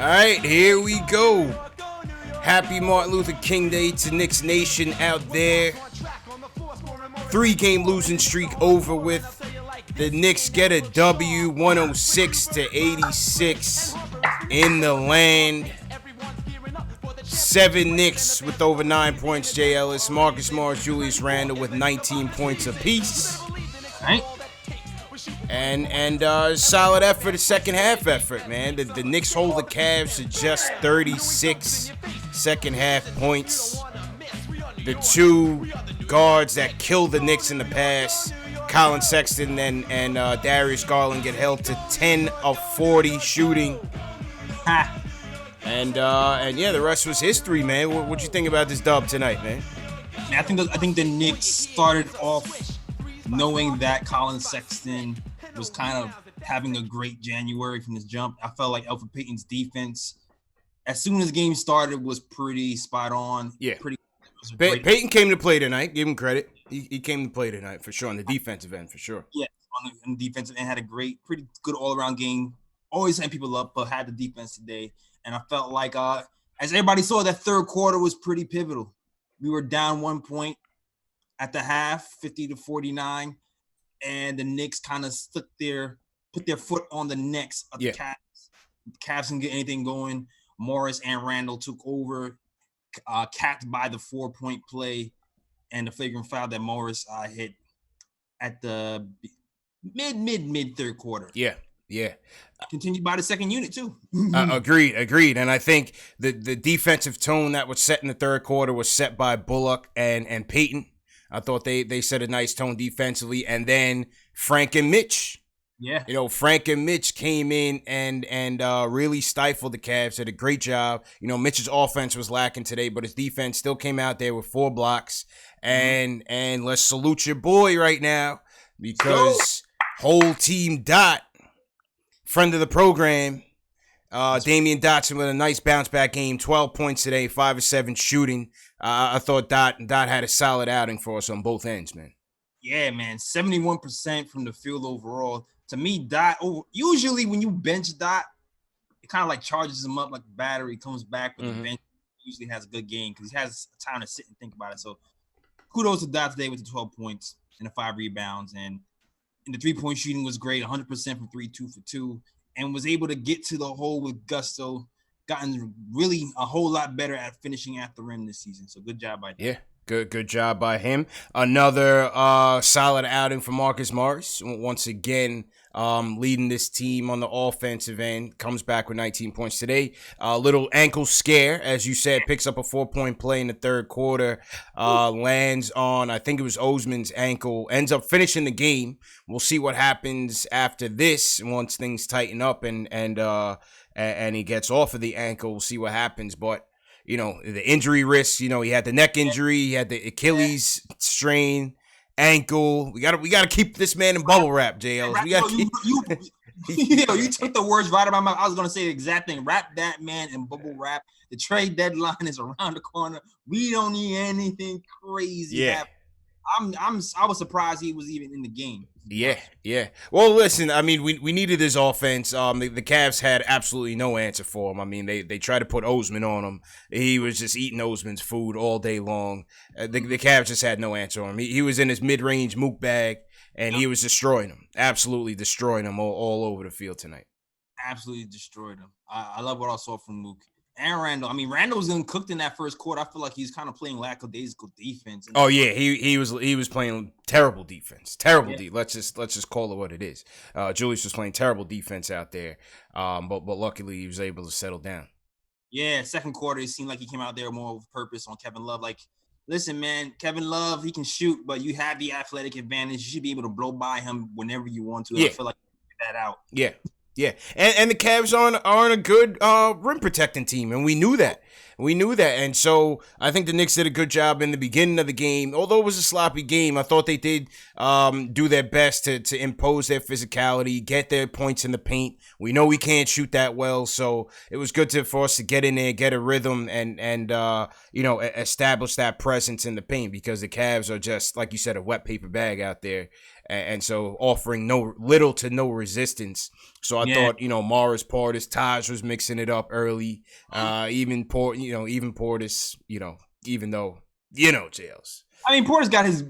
right, here we go. Happy Martin Luther King Day to Knicks Nation out there. 3-game losing streak over with. The Knicks get a W, 106-86 in the land. 7 Knicks with over 9 points. Jay Ellis, Marcus Morris, Julius Randle with 19 points apiece. Right. And solid effort, a second half effort, man. The Knicks hold the Cavs to just 36 second half points. The two guards that killed the Knicks in the past, Colin Sexton and Darius Garland, get held to 10 of 40 shooting. And yeah, the rest was history, man. What'd you think about this dub tonight, man? I think the Knicks started off knowing that Colin Sexton was kind of having a great January from this jump. I felt like Elfrid Payton's defense, as soon as the game started, was pretty spot on. Yeah. Payton came to play tonight. Give him credit. He came to play tonight for sure on the defensive end, for sure. Yeah, on the defensive end, had a pretty good all-around game. Always setting people up, but had the defense today. And I felt like, as everybody saw, that third quarter was pretty pivotal. We were down 1 point at the half, 50-49, and the Knicks kind of put their foot on the necks of the Cavs. The Cavs didn't get anything going. Morris and Randle took over, capped by the 4-point play and the flagrant foul that Morris hit at the mid third quarter. Yeah. Continued by the second unit too. Agreed. And I think the defensive tone that was set in the third quarter was set by Bullock and Payton. I thought they set a nice tone defensively, and then Frank and Mitch. Yeah. Frank and Mitch came in and really stifled the Cavs. Did a great job. Mitch's offense was lacking today, but his defense still came out there with 4 blocks. And let's salute your boy right now, because whole team Dot, friend of the program, Damian Dotson with a nice bounce back game, 12 points today, 5 of 7 shooting. I thought Dot had a solid outing for us on both ends, man. Yeah, man, 71% from the field overall. To me, Dot, usually when you bench Dot, it kind of like charges him up like a battery, comes back with the bench. Usually has a good game because he has time to sit and think about it. So kudos to Dot today with the 12 points and the 5 rebounds. And the 3-point shooting was great, 100% from 3, 2 for 2, and was able to get to the hole with gusto. Gotten really a whole lot better at finishing at the rim this season. So good job by him. Yeah, good job by him. Another solid outing for Marcus Morris. Once again, leading this team on the offensive end. Comes back with 19 points today. Little ankle scare, as you said, picks up a 4-point play in the third quarter. Lands on, I think it was Osman's ankle. Ends up finishing the game. We'll see what happens after this once things tighten up and he gets off of the ankle. We'll see what happens. But, the injury risk, he had the neck injury, he had the Achilles strain, ankle. We gotta keep this man in bubble wrap, JL. You took the words right out of my mouth. I was gonna say the exact thing. Wrap that man in bubble wrap. The trade deadline is around the corner. We don't need anything crazy. Yeah. I was surprised he was even in the game. Yeah. Well, listen, I mean, we needed his offense. The Cavs had absolutely no answer for him. I mean, they tried to put Osman on him. He was just eating Osman's food all day long. The Cavs just had no answer on him. He was in his mid-range mook bag, and he was destroying him. Absolutely destroying him all over the field tonight. Absolutely destroyed him. I love what I saw from Mook. And Randle. I mean, Randle was getting cooked in that first quarter. I feel like he's kind of playing lackadaisical defense. Oh yeah, he was playing terrible defense. Let's just call it what it is. Julius was playing terrible defense out there. But luckily he was able to settle down. Yeah, second quarter it seemed like he came out there more with purpose on Kevin Love. Like, listen, man, Kevin Love, he can shoot, but you have the athletic advantage. You should be able to blow by him whenever you want to. Yeah. I feel like you figured that out. Yeah. And the Cavs aren't a good rim protecting team, and we knew that We knew that. And so I think the Knicks did a good job in the beginning of the game. Although it was a sloppy game, I thought they did do their best to impose their physicality, get their points in the paint. We know we can't shoot that well, so it was good for us to get in there, get a rhythm, and establish that presence in the paint, because the Cavs are just, like you said, a wet paper bag out there. And so offering little to no resistance. So I thought, Morris, Portis, Taj was mixing it up early. Even Portis, even though, Jails. I mean, Portis got his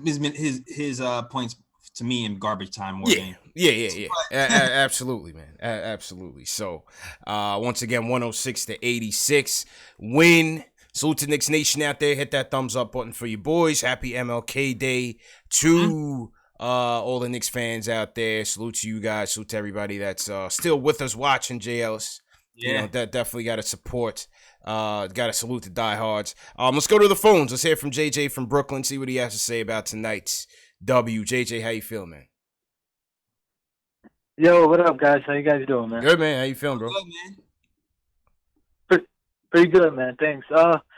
points to me in garbage time more than absolutely, man. Absolutely. So once again, 106-86 win. Salute to Knicks Nation out there. Hit that thumbs up button for you boys. Happy MLK Day to all the Knicks fans out there. Salute to you guys. Salute to everybody that's still with us watching, JLs. Yeah. That definitely got to support. Got to salute the diehards. Let's go to the phones. Let's hear from JJ from Brooklyn. See what he has to say about tonight's W. JJ, how you feeling, man? Yo, what up, guys? How you guys doing, man? Good, man. How you feeling, bro? Good, man. Pretty good, man. Thanks.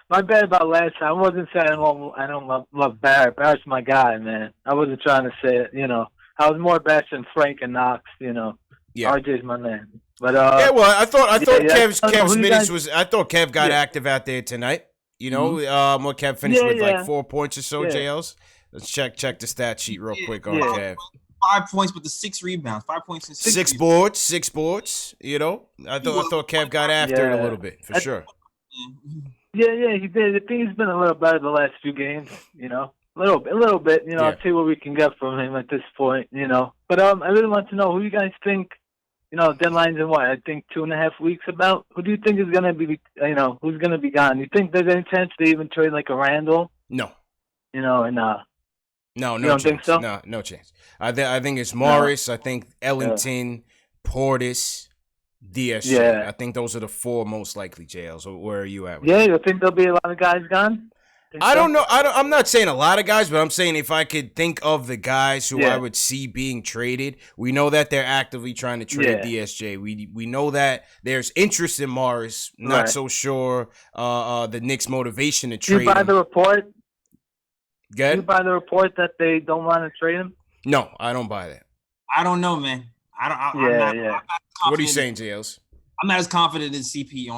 My bad about last time. I wasn't saying I don't love Barrett. Barrett's my guy, man. I wasn't trying to say it, I was more bashing Frank and Knox, Yeah. RJ's my man. But I thought Kev's minutes was. I thought Kev got active out there tonight. What Kev finished with like 4 points or so. JLs. Let's check the stat sheet real quick on Kev. 5 points with the 6 rebounds. 5 points and 6 boards. 6 boards. I thought Kev got after it a little bit for sure. Yeah, he did. I think he's been a little better the last few games. A little bit. I'll see what we can get from him at this point. But I really want to know who you guys think. Deadline's in what? I think 2.5 weeks. About who do you think is gonna be? Who's gonna be gone? You think there's any chance they even trade like a Randle? No. No chance. Think so? No chance. I think it's Morris. I think Ellington, Portis, DSG. Yeah. I think those are the 4 most likely jails. Where are you at? You think there'll be a lot of guys gone? I don't know. I'm not saying a lot of guys, but I'm saying if I could think of the guys who I would see being traded, we know that they're actively trying to trade DSJ. We know that there's interest in Morris. Not so sure the Knicks' motivation to trade him. Do you buy the report? Good? Do you buy the report that they don't want to trade him? No, I don't buy that. I don't know, man. I'm not what are you saying, JLs? I'm not as confident in CP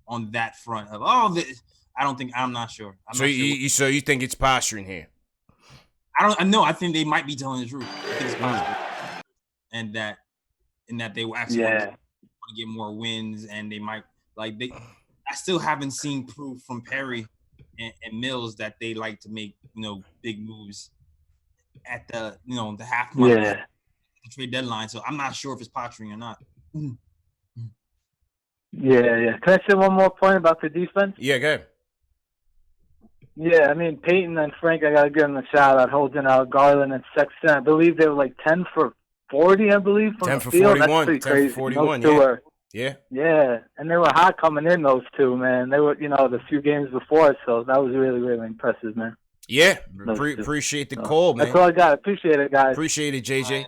on that front of I'm not sure. You think it's posturing here? I think they might be telling the truth. I think it's posturing, and that they will actually want to get more wins, and they might I still haven't seen proof from Perry and Mills that they like to make big moves at the the half month the trade deadline. So I'm not sure if it's posturing or not. Yeah. Can I say one more point about the defense? Yeah, go ahead. Yeah, I mean, Peyton and Frank, I got to give them a shout-out, holding out Garland and Sexton. I believe they were like 10 for 40, I believe, from 10 the for field. 41. That's 10 for 41, yeah. Yeah, and they were hot coming in, those two, man. They were, the few games before, so that was really, really impressive, man. Yeah, appreciate the call, man. That's all I got. Appreciate it, guys. Appreciate it, JJ.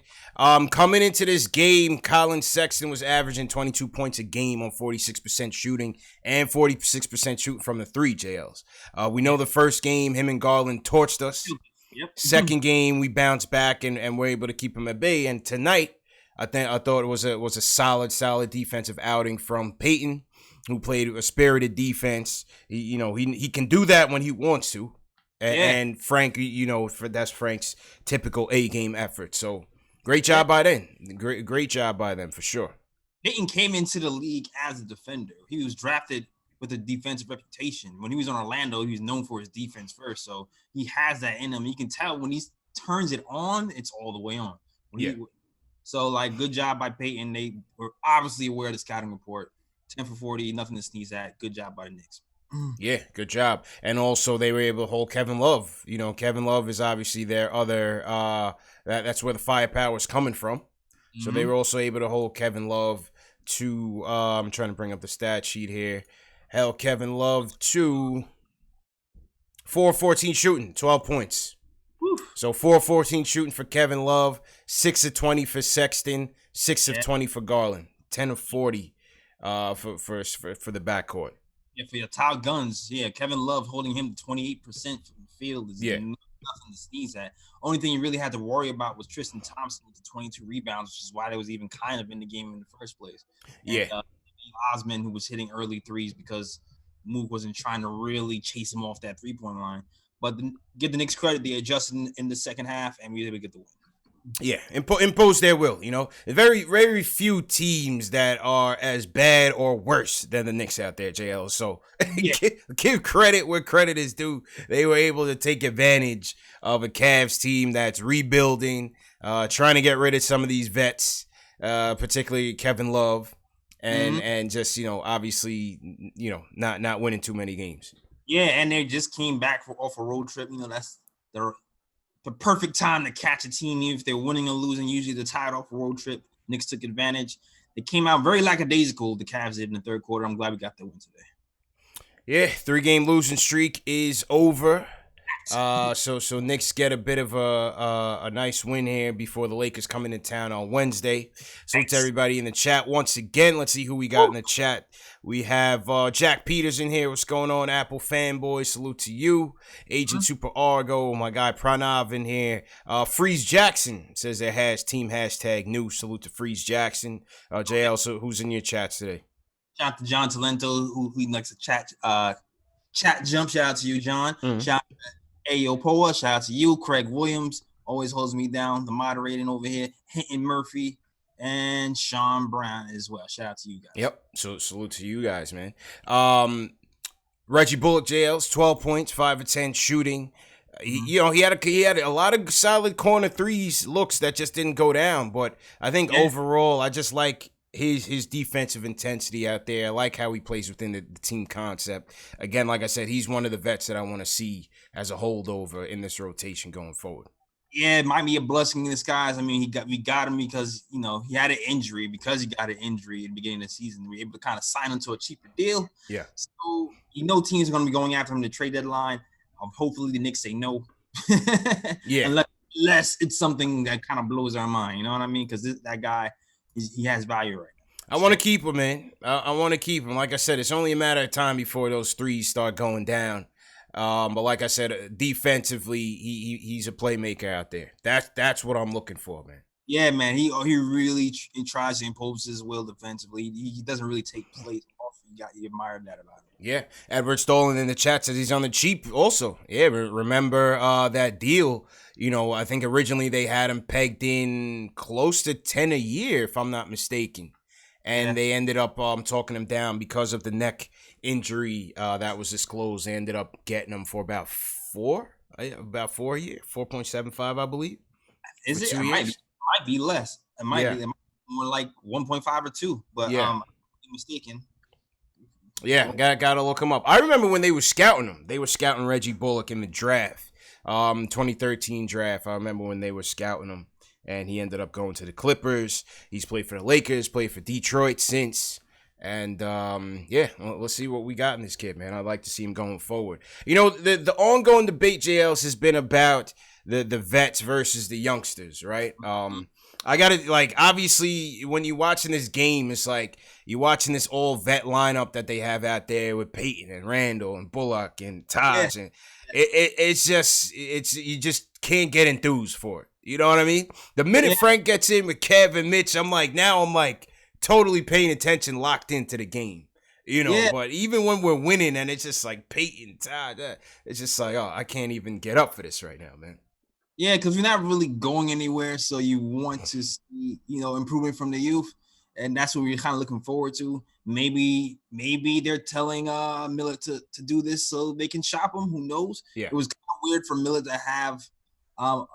Coming into this game, Colin Sexton was averaging 22 points a game on 46% shooting and 46% shooting from the 3, JLs. We know the first game, him and Garland torched us. Yep. Second game, we bounced back and were able to keep him at bay. And tonight, I thought it was a solid defensive outing from Peyton, who played a spirited defense. He can do that when he wants to. And Frank, that's Frank's typical A-game effort. So great job by them. Great job by them for sure. Peyton came into the league as a defender. He was drafted with a defensive reputation. When he was on Orlando, he was known for his defense first. So he has that in him. You can tell when he turns it on, it's all the way on. Good job by Peyton. They were obviously aware of the scouting report. 10 for 40, nothing to sneeze at. Good job by the Knicks. Yeah, good job. And also they were able to hold Kevin Love. Kevin Love is obviously their other that's where the firepower is coming from. Mm-hmm. So they were also able to hold Kevin Love to I'm trying to bring up the stat sheet here. Held Kevin Love to 4-14 shooting, 12 points. Woo. So 4-14 shooting for Kevin Love, 6 of 20 for Sexton, 6 of 20 for Garland, 10 of 40 for the backcourt. Yeah, for your top guns, Kevin Love holding him to 28% from the field is nothing to sneeze at. Only thing you really had to worry about was Tristan Thompson with the 22 rebounds, which is why they was even kind of in the game in the first place. And, Osman, who was hitting early threes because Mook wasn't trying to really chase him off that three-point line. But give the Knicks credit, they adjusted in the second half, and we were able to get the win. Yeah, impose their will, Very, very few teams that are as bad or worse than the Knicks out there, JL. So give credit where credit is due. They were able to take advantage of a Cavs team that's rebuilding, trying to get rid of some of these vets, particularly Kevin Love, and just, obviously, not winning too many games. Yeah, and they just came back off a road trip. That's the perfect time to catch a team, even if they're winning or losing. Usually they're tied off a road trip. Knicks took advantage. They came out very lackadaisical, the Cavs did in the third quarter. I'm glad we got the win today. Yeah, 3-game losing streak is over. So Knicks get a bit of a nice win here before the Lakers come into town on Wednesday. Salute to everybody in the chat once again. Let's see who we got in the chat. We have Jack Peters in here. What's going on, Apple fanboy? Salute to you. Agent Super Argo, my guy Pranav in here. Freeze Jackson says their team hashtag new. Salute to Freeze Jackson. JL, so who's in your chats today? Shout out to John Talento, who likes to chat jump. Shout out to you, John. Shout out to Ayo Poa, shout out to you. Craig Williams always holds me down. The moderating over here, Hinton Murphy, and Sean Brown as well. Shout out to you guys. Yep. So salute to you guys, man. Reggie Bullock, JL's 12 points, 5 of 10 shooting. He had a lot of solid corner threes looks that just didn't go down. But I think overall, I just like his defensive intensity out there. I like how he plays within the team concept. Again, like I said, he's one of the vets that I want to see as a holdover in this rotation going forward. Yeah, it might be a blessing in disguise. I mean, we got him because, he had an injury. Because he got an injury in the beginning of the season, we were able to kind of sign him to a cheaper deal. Yeah. So, teams are going to be going after him to trade deadline. Hopefully the Knicks say no. Yeah. Unless it's something that kind of blows our mind. You know what I mean? Because that guy, he has value right now. I want to keep him, man. I want to keep him. Like I said, it's only a matter of time before those threes start going down. But like I said, defensively, he's a playmaker out there. That's what I'm looking for, man. Yeah, man. He really tries to impose his will defensively. He doesn't really take plays off. You admire that about him. Yeah. Edward Stolen in the chat says he's on the cheap also. Yeah, remember that deal. I think originally they had him pegged in close to 10 a year, if I'm not mistaken. And they ended up talking him down because of the neck injury that was disclosed. They ended up getting him for about 4 a year, 4.75, I believe. Is it? It might be less. It might be more like 1.5 or 2. But I'm mistaken. Yeah, gotta look him up. I remember when they were scouting him. They were scouting Reggie Bullock in the draft, 2013 draft. I remember when they were scouting him, and he ended up going to the Clippers. He's played for the Lakers, played for Detroit since. And, let's see what we got in this kid, man. I'd like to see him going forward. The ongoing debate, JLs, has been about the vets versus the youngsters, right? I got to, obviously, when you're watching this game, it's like you're watching this all-vet lineup that they have out there with Peyton and Randle and Bullock and Taj. And it's just, you just can't get enthused for it. You know what I mean? The minute Frank gets in with Kev and Mitch, I'm like, totally paying attention, locked into the game. But even when we're winning and it's just like Peyton, Taj, it's just like, I can't even get up for this right now, man. Yeah, because we're not really going anywhere, so you want to see, improvement from the youth, and that's what we're kind of looking forward to. Maybe they're telling Miller to do this so they can shop him. Who knows? Yeah. It was kind of weird for Miller to have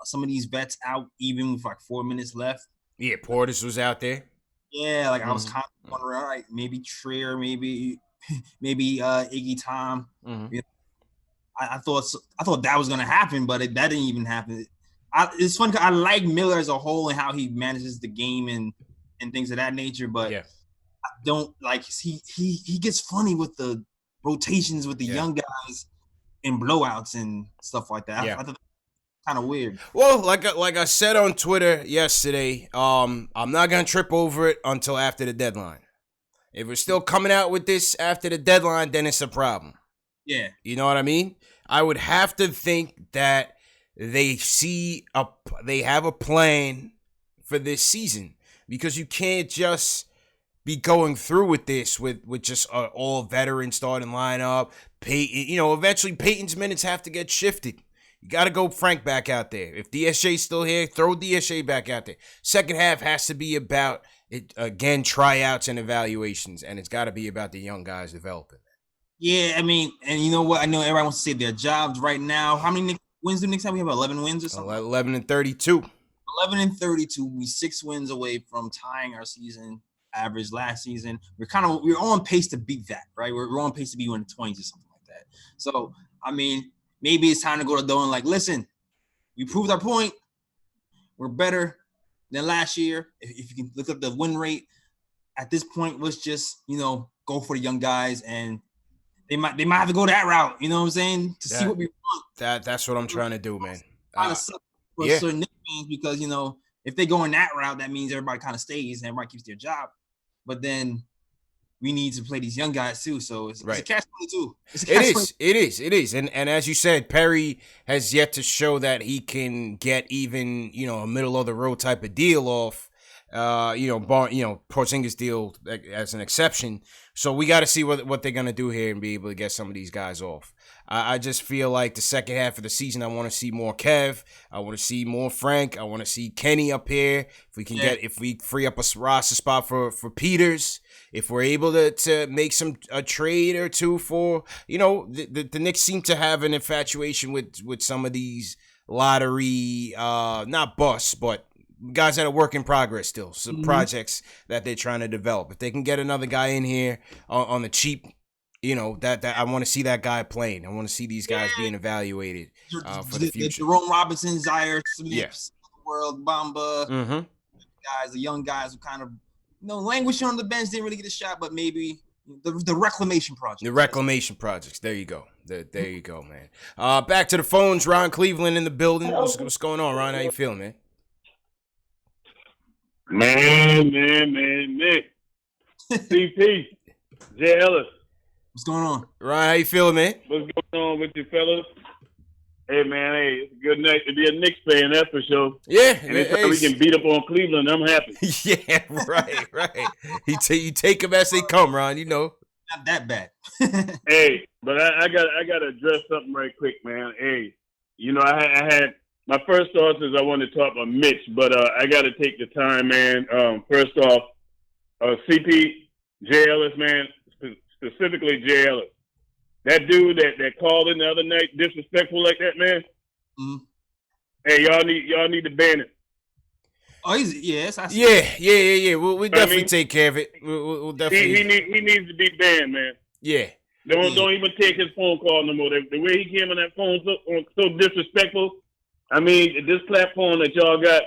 some of these vets out even with 4 minutes left. Yeah, Portis was out there. Yeah, I was kind of wondering, all right, maybe Trier, maybe Iggy Tom. Mm-hmm. I thought that was gonna happen, but that didn't even happen. It's fun because I like Miller as a whole and how he manages the game and things of that nature, but I don't like he gets funny with the rotations with the young guys and blowouts and stuff like that. I thought that was kind of weird. Well, like I said on Twitter yesterday, I'm not gonna trip over it until after the deadline. If we're still coming out with this after the deadline, then it's a problem. Yeah. You know what I mean? I would have to think that they have a plan for this season, because you can't just be going through with this with just all veteran starting lineup. Peyton, eventually Peyton's minutes have to get shifted. You got to go Frank back out there. If DSJ's still here, throw DSJ back out there. Second half has to be about, again, tryouts and evaluations, and it's got to be about the young guys developing. Yeah, I mean, and you know what? I know everybody wants to say their jobs right now. How many wins do Knicks have? We have 11 wins or something? 11-32. 11-32. We 6 wins away from tying our season average last season. We're on pace to beat that, right? We're on pace to be in the 20s or something like that. So, I mean, maybe it's time to go to Doe and like, listen, we proved our point. We're better than last year. If you can look up the win rate at this point, let's just, go for the young guys, and they might have to go that route. You know what I'm saying? To see what we want. That's what I'm trying to do, man. Kind of sucks for certain Knicks fans, because if they go in that route, that means everybody kind of stays and everybody keeps their job. But then we need to play these young guys too, so it's a catch-22. It is. And as you said, Perry has yet to show that he can get even, a middle of the road type of deal off. Porzingis deal as an exception. So we got to see what they're gonna do here and be able to get some of these guys off. I just feel like the second half of the season, I want to see more Kev. I want to see more Frank. I want to see Kenny up here. If we free up a roster spot for Peters, if we're able to make a trade or two for, the Knicks seem to have an infatuation with some of these lottery, not busts, but guys that are work in progress still, some projects that they're trying to develop. If they can get another guy in here on the cheap, that I want to see that guy playing. I want to see these guys being evaluated for the future. Jerome Robinson, Zaire Smith, World Bamba, guys, the young guys who kind of languishing on the bench, didn't really get a shot, but maybe the reclamation project. The reclamation projects. There you go. There you go, man. Back to the phones. Ron Cleveland in the building. What's going on, Ron? How you feeling, man? Man. CP, Jay Ellis. What's going on? Ryan, how you feeling, man? What's going on with you fellas? Hey, man, it's a good night to be a Knicks fan, that's for sure. Yeah. Anytime we can beat up on Cleveland, I'm happy. Yeah, right. You take them as they come, Ron, Not that bad. Hey, but I got to address something right quick, man. Hey, I had my first thoughts is I want to talk about Mitch, but I got to take the time, man. First off, CP, Jay Ellis, man, specifically Jay Ellis. That dude that called in the other night, disrespectful like that, man. Mm-hmm. Hey, y'all need to ban him. Oh, yes. Yeah. We'll definitely take care of it. We'll definitely. He needs to be banned, man. Yeah. Don't even take his phone call no more. The way he came on that phone so disrespectful. I mean, this platform that y'all got,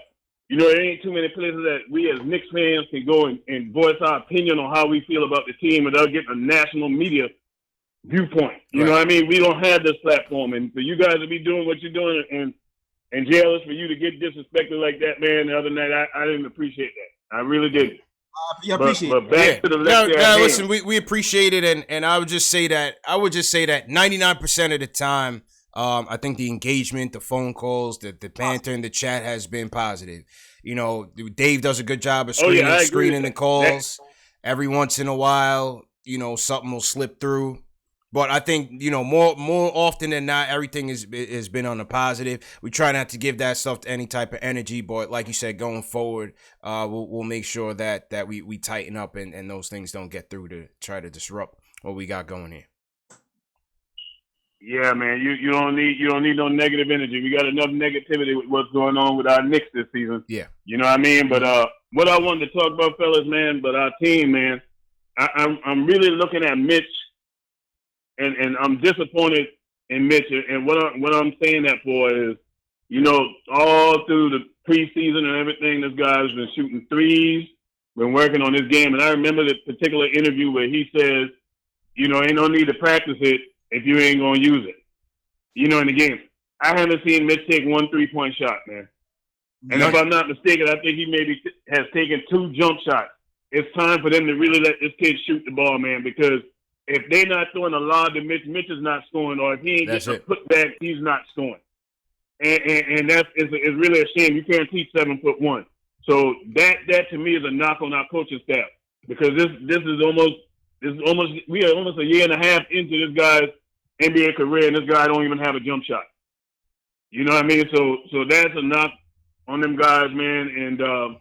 there ain't too many places that we as Knicks fans can go and voice our opinion on how we feel about the team without getting a national media viewpoint. You know what I mean? We don't have this platform. And for you guys to be doing what you're doing and jealous for you to get disrespected like that, man, the other night, I didn't appreciate that. I really didn't. I appreciate it. But back to the left. Listen, we appreciate it. And I would just say that 99% of the time, I think the engagement, the phone calls, the banter in the chat has been positive. Dave does a good job of screening the calls. Every once in a while, something will slip through. But I think, more often than not, everything has been on the positive. We try not to give that stuff any type of energy, but like you said, going forward, we'll make sure that we tighten up and those things don't get through to try to disrupt what we got going here. Yeah, man, you don't need no negative energy. We got enough negativity with what's going on with our Knicks this season. Yeah, you know what I mean. But what I wanted to talk about, fellas, man, but our team, man, I'm really looking at Mitch, and I'm disappointed in Mitch. And what I'm saying that for is, all through the preseason and everything, this guy's been shooting threes, been working on his game. And I remember the particular interview where he says, ain't no need to practice it if you ain't going to use it. In the game. I haven't seen Mitch take 1 3-point shot, man. And if I'm not mistaken, I think he maybe has taken 2 jump shots it's time for them to really let this kid shoot the ball, man, because if they're not throwing a lob to Mitch, Mitch is not scoring, or if he ain't getting a putback, he's not scoring. And that's really a shame. You can't teach 7'1". So that to me is a knock on our coaching staff, because this is almost we are almost a year and a half into this guy's NBA career, and this guy don't even have a jump shot. You know what I mean? So that's a knock on them guys, man. And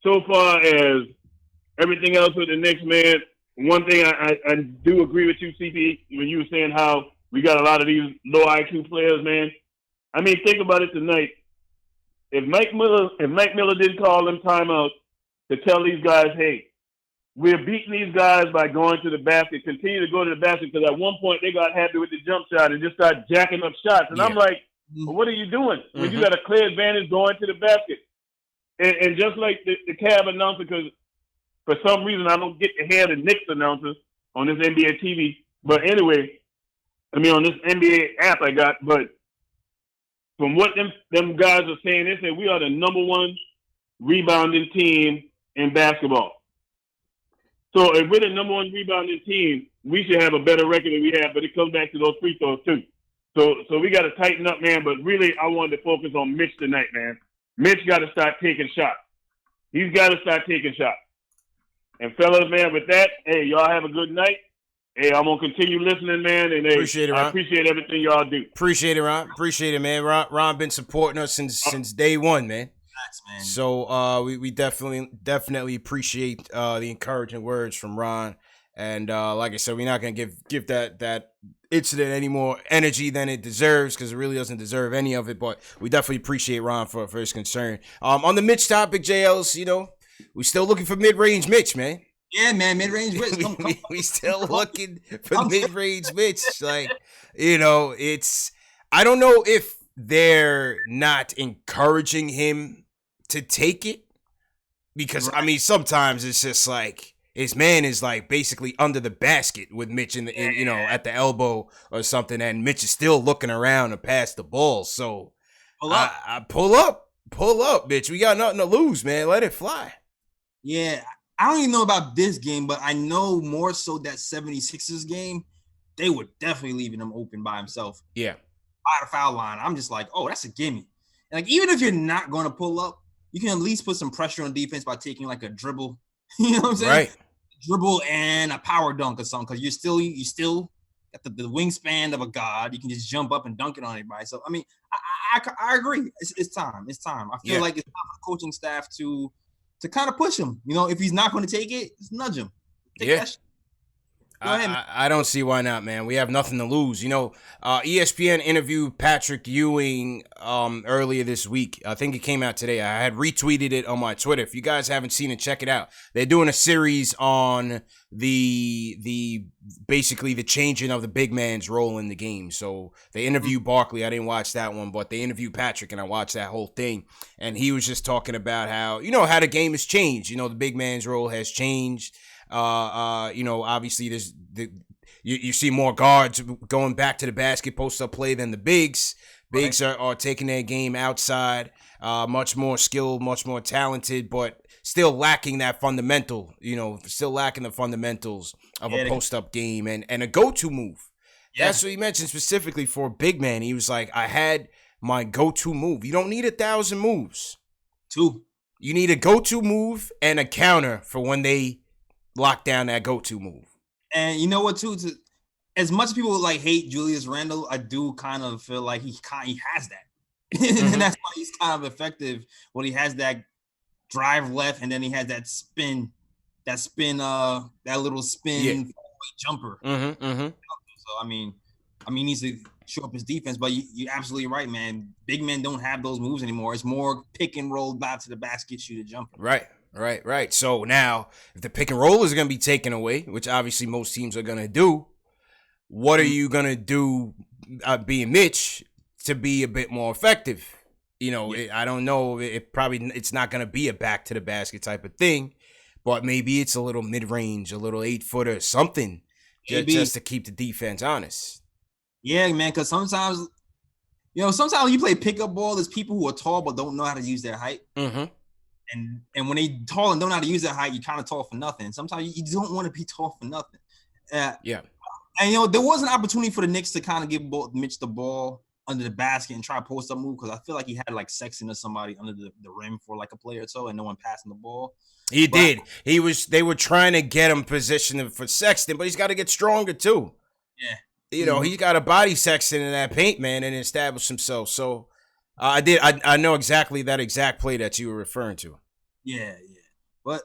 so far as everything else with the Knicks, man, one thing I do agree with you, CP, when you were saying how we got a lot of these low IQ players, man. I mean, think about it tonight. If Mike Miller didn't call them timeouts to tell these guys, hey, we're beating these guys by going to the basket, continue to go to the basket, because at one point they got happy with the jump shot and just started jacking up shots. And I'm like, well, what are you doing when you got a clear advantage going to the basket? And just like the Cav announcer, because for some reason I don't get to hear the Knicks announcers on this NBA TV. But anyway, I mean, on this NBA app I got, but from what them guys are saying, they say we are the #1 rebounding team in basketball. So if we're the #1 rebounding team, we should have a better record than we have, but it comes back to those free throws too. So we got to tighten up, man. But really, I wanted to focus on Mitch tonight, man. Mitch got to start taking shots. He's got to start taking shots. And fellas, man, with that, hey, y'all have a good night. Hey, I'm going to continue listening, man. And hey, I appreciate everything y'all do. Appreciate it, Ron. Appreciate it, man. Ron been supporting us since day one, man. Thanks, man. So we definitely appreciate the encouraging words from Ron. And like I said, we're not going to give that incident any more energy than it deserves, because it really doesn't deserve any of it. But we definitely appreciate Ron for his concern. On the Mitch topic, JL's, we still looking for mid-range Mitch, man. Yeah, man, mid-range Mitch. We still looking for mid-range Mitch. Like, it's, I don't know if they're not encouraging him to take it, because I mean, sometimes it's just like his man is like basically under the basket with Mitch in at the elbow or something, and Mitch is still looking around to pass the ball. So pull up, Mitch. We got nothing to lose, man. Let it fly. Yeah, I don't even know about this game, but I know more so that 76ers game, they were definitely leaving him open by himself. Yeah. By the foul line. I'm just like, oh, that's a gimme. And like, even if you're not going to pull up, you can at least put some pressure on defense by taking like a dribble. You know what I'm saying? Right. Dribble and a power dunk or something, because you still got the wingspan of a god. You can just jump up and dunk it on anybody. So, I mean, I agree. It's time. It's time. I feel like it's time for the coaching staff to kind of push him. If he's not going to take it, just nudge him. I don't see why not, man. We have nothing to lose. ESPN interviewed Patrick Ewing earlier this week. I think it came out today. I had retweeted it on my Twitter. If you guys haven't seen it, check it out. They're doing a series on the basically the changing of the big man's role in the game. So they interviewed Barkley. I didn't watch that one, but they interviewed Patrick, and I watched that whole thing. And he was just talking about how the game has changed. The big man's role has changed. Obviously there's you see more guards going back to the basket post-up play than the bigs. Bigs are taking their game outside, much more skilled, much more talented, but still lacking that fundamental, still lacking the fundamentals of a post-up game and a go-to move. Yeah. That's what he mentioned specifically for a big man. He was like, I had my go-to move. You don't need 1,000 moves. 2. You need a go-to move and a counter for when they lock down that go-to move. And you know what, too? As much as people hate Julius Randle, I do kind of feel like he has that. Mm-hmm. And that's why he's kind of effective when he has that drive left, and then he has that little spin jumper. Mm-hmm, mm-hmm. So, I mean, he needs to show up his defense, but you're absolutely right, man. Big men don't have those moves anymore. It's more pick and roll, dive to the basket, shoot a jumper. Right. So now, if the pick and roll is going to be taken away, which obviously most teams are going to do, what are you going to do, being Mitch, to be a bit more effective? I don't know. It's not going to be a back to the basket type of thing, but maybe it's a little mid-range, a little 8-footer, something, just to keep the defense honest. Yeah, man, because sometimes when you play pickup ball, there's people who are tall but don't know how to use their height. Mm-hmm. And when they tall and don't know how to use that height, you kind of tall for nothing. Sometimes you don't want to be tall for nothing. Yeah. And, there was an opportunity for the Knicks to kind of give Mitch the ball under the basket and try a post-up move because I feel like he had like Sexton or somebody under the rim for like a play or so and no one passing the ball. He did. They were trying to get him positioned for Sexton, but he's got to get stronger too. Yeah. He's got to body Sexton in that paint, man, and establish himself. So I know exactly that exact play that you were referring to. Yeah. But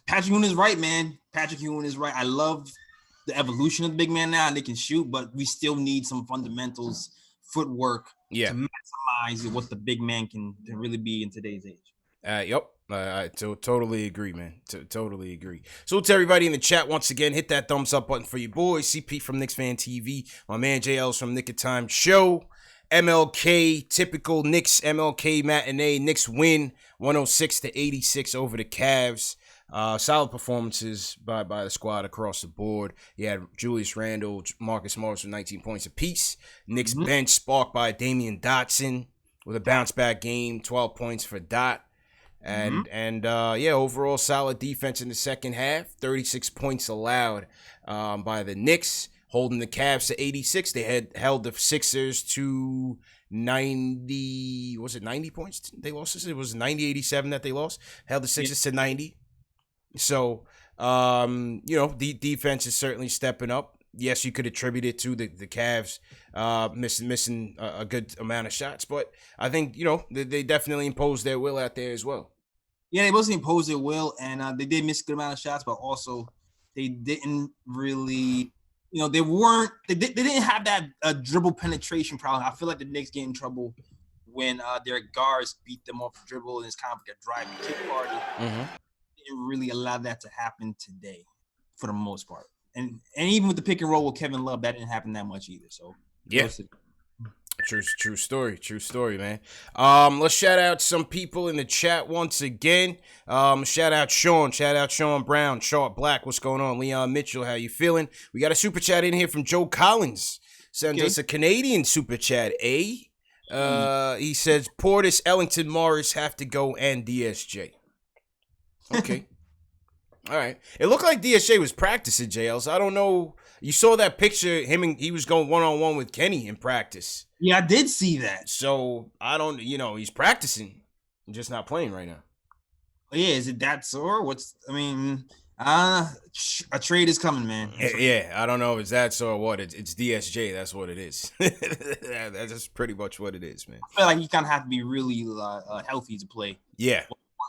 Patrick Ewing is right, man. Patrick Ewing is right. I love the evolution of the big man now. They can shoot, but we still need some fundamentals, footwork to maximize what the big man can really be in today's age. Yep. I totally agree, man. Totally agree. So to everybody in the chat, once again, hit that thumbs up button for your boys. CP from KnicksFanTV. My man JL's from Nick of Time Show. MLK, typical Knicks MLK matinee. Knicks win 106-86 over the Cavs. Solid performances by the squad across the board. You had Julius Randle, Marcus Morris with 19 points apiece. Knicks bench sparked by Damian Dotson with a bounce back game, 12 points for Dot. And overall solid defense in the second half. 36 points allowed by the Knicks, holding the Cavs to 86. They had held the Sixers to 90. Was it 90 points? They lost. It was 90-87 that they lost. Held the Sixers to 90. So, the defense is certainly stepping up. Yes, you could attribute it to the Cavs missing a good amount of shots, but I think, they definitely imposed their will out there as well. Yeah, they mostly imposed their will, and they did miss a good amount of shots, but also they didn't really, they didn't have that dribble penetration problem. I feel like the Knicks get in trouble when their guards beat them off the dribble, and it's kind of like a drive and kick party. Didn't really allow that to happen today, for the most part. And even with the pick and roll with Kevin Love, that didn't happen that much either. So yeah, true story, man. Let's shout out some people in the chat once again. Shout out Sean Brown, Sharp Black. What's going on? Leon Mitchell, how you feeling? We got a super chat in here from Joe Collins. Sends us a Canadian super chat. He says Portis, Ellington, Morris have to go, and DSJ. Okay. All right. It looked like DSJ was practicing, JLs. I don't know. You saw that picture, he was going one-on-one with Kenny in practice. Yeah, I did see that. So, I don't, he's practicing. Just not playing right now. Yeah, is it that sore? A trade is coming, man. Yeah, I don't know if it's that sore or what. It's DSJ. That's what it is. That's pretty much what it is, man. I feel like you kind of have to be really healthy to play. Yeah.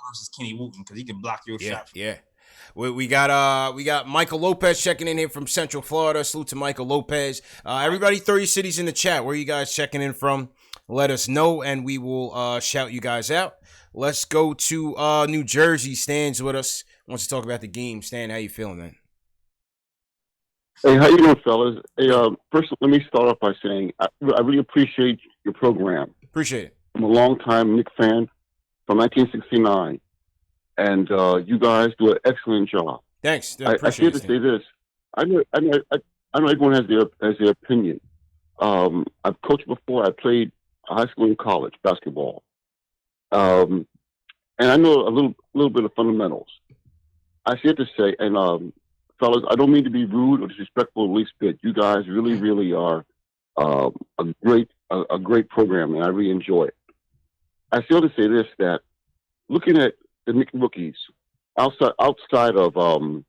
Versus Kenny Wooten, because he can block your shot. Yeah. We got Michael Lopez checking in here from Central Florida. Salute to Michael Lopez. Everybody, 30 cities in the chat. Where are you guys checking in from? Let us know, and we will shout you guys out. Let's go to New Jersey. Stan's with us. Wants to talk about the game. Stan, how you feeling, man? Hey, how you doing, fellas? Hey, first, let me start off by saying I really appreciate your program. Appreciate it. I'm a long-time Knicks fan from 1969. And you guys do an excellent job. Thanks. I have to say this. I know everyone has their opinion. I've coached before. I played high school and college basketball, and I know a little bit of fundamentals. I have to say, and fellas, I don't mean to be rude or disrespectful the least bit. You guys really are a great program, and I really enjoy it. I feel to say this, that looking at the Knicks rookies, outside of the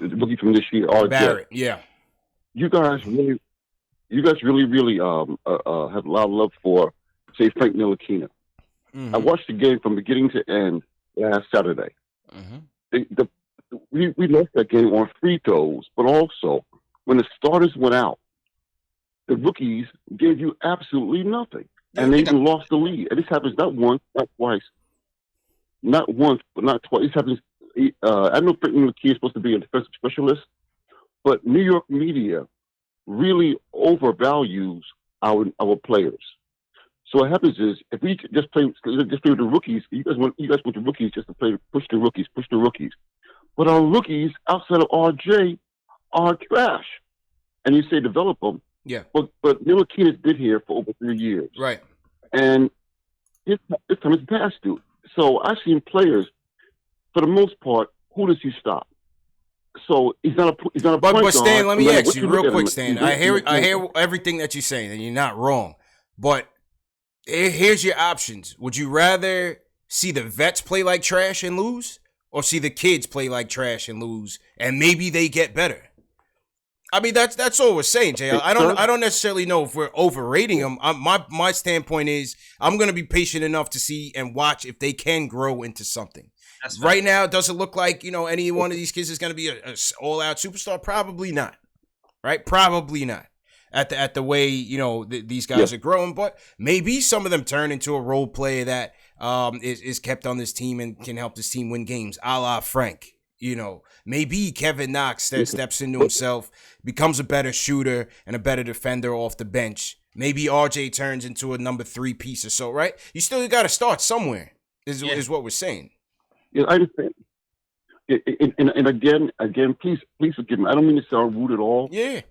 rookie from this year, Barrett, yeah. You guys really have a lot of love for, say, Frank Ntilikina. I watched the game from beginning to end last Saturday. We lost that game on free throws, but also when the starters went out, the rookies gave you absolutely nothing, and they even lost the lead. And this happens not once, not twice. Not once, but not twice. This happens. I know Frank Ntilikina is supposed to be a defensive specialist, but New York media really overvalues our players. So what happens is, if we just play with the rookies, you guys want the rookies just to push the rookies. But our rookies outside of RJ are trash, and you say develop them. Yeah. But Ntilikina's been here for over 3 years. Right. And his time is past due. So I've seen players, for the most part, who does he stop? So he's not a point guard. But Stan, let me ask you real quick, Stan. I hear everything that you're saying, and you're not wrong. But here's your options. Would you rather see the vets play like trash and lose, or see the kids play like trash and lose, and maybe they get better? I mean, that's all we're saying, Jay. I don't necessarily know if we're overrating them. My standpoint is I'm going to be patient enough to see and watch if they can grow into something. Right now, does it look like, any one of these kids is going to be a all-out superstar? Probably not. Right? Probably not. At the way, these guys are growing. But maybe some of them turn into a role player that is kept on this team and can help this team win games, a la Frank. Maybe Kevin Knox steps into himself, becomes a better shooter and a better defender off the bench. Maybe RJ turns into a number 3 piece or so, right? You still got to start somewhere, is what we're saying. Yeah, I understand. And again, please forgive me. I don't mean to sound rude at all. Yeah.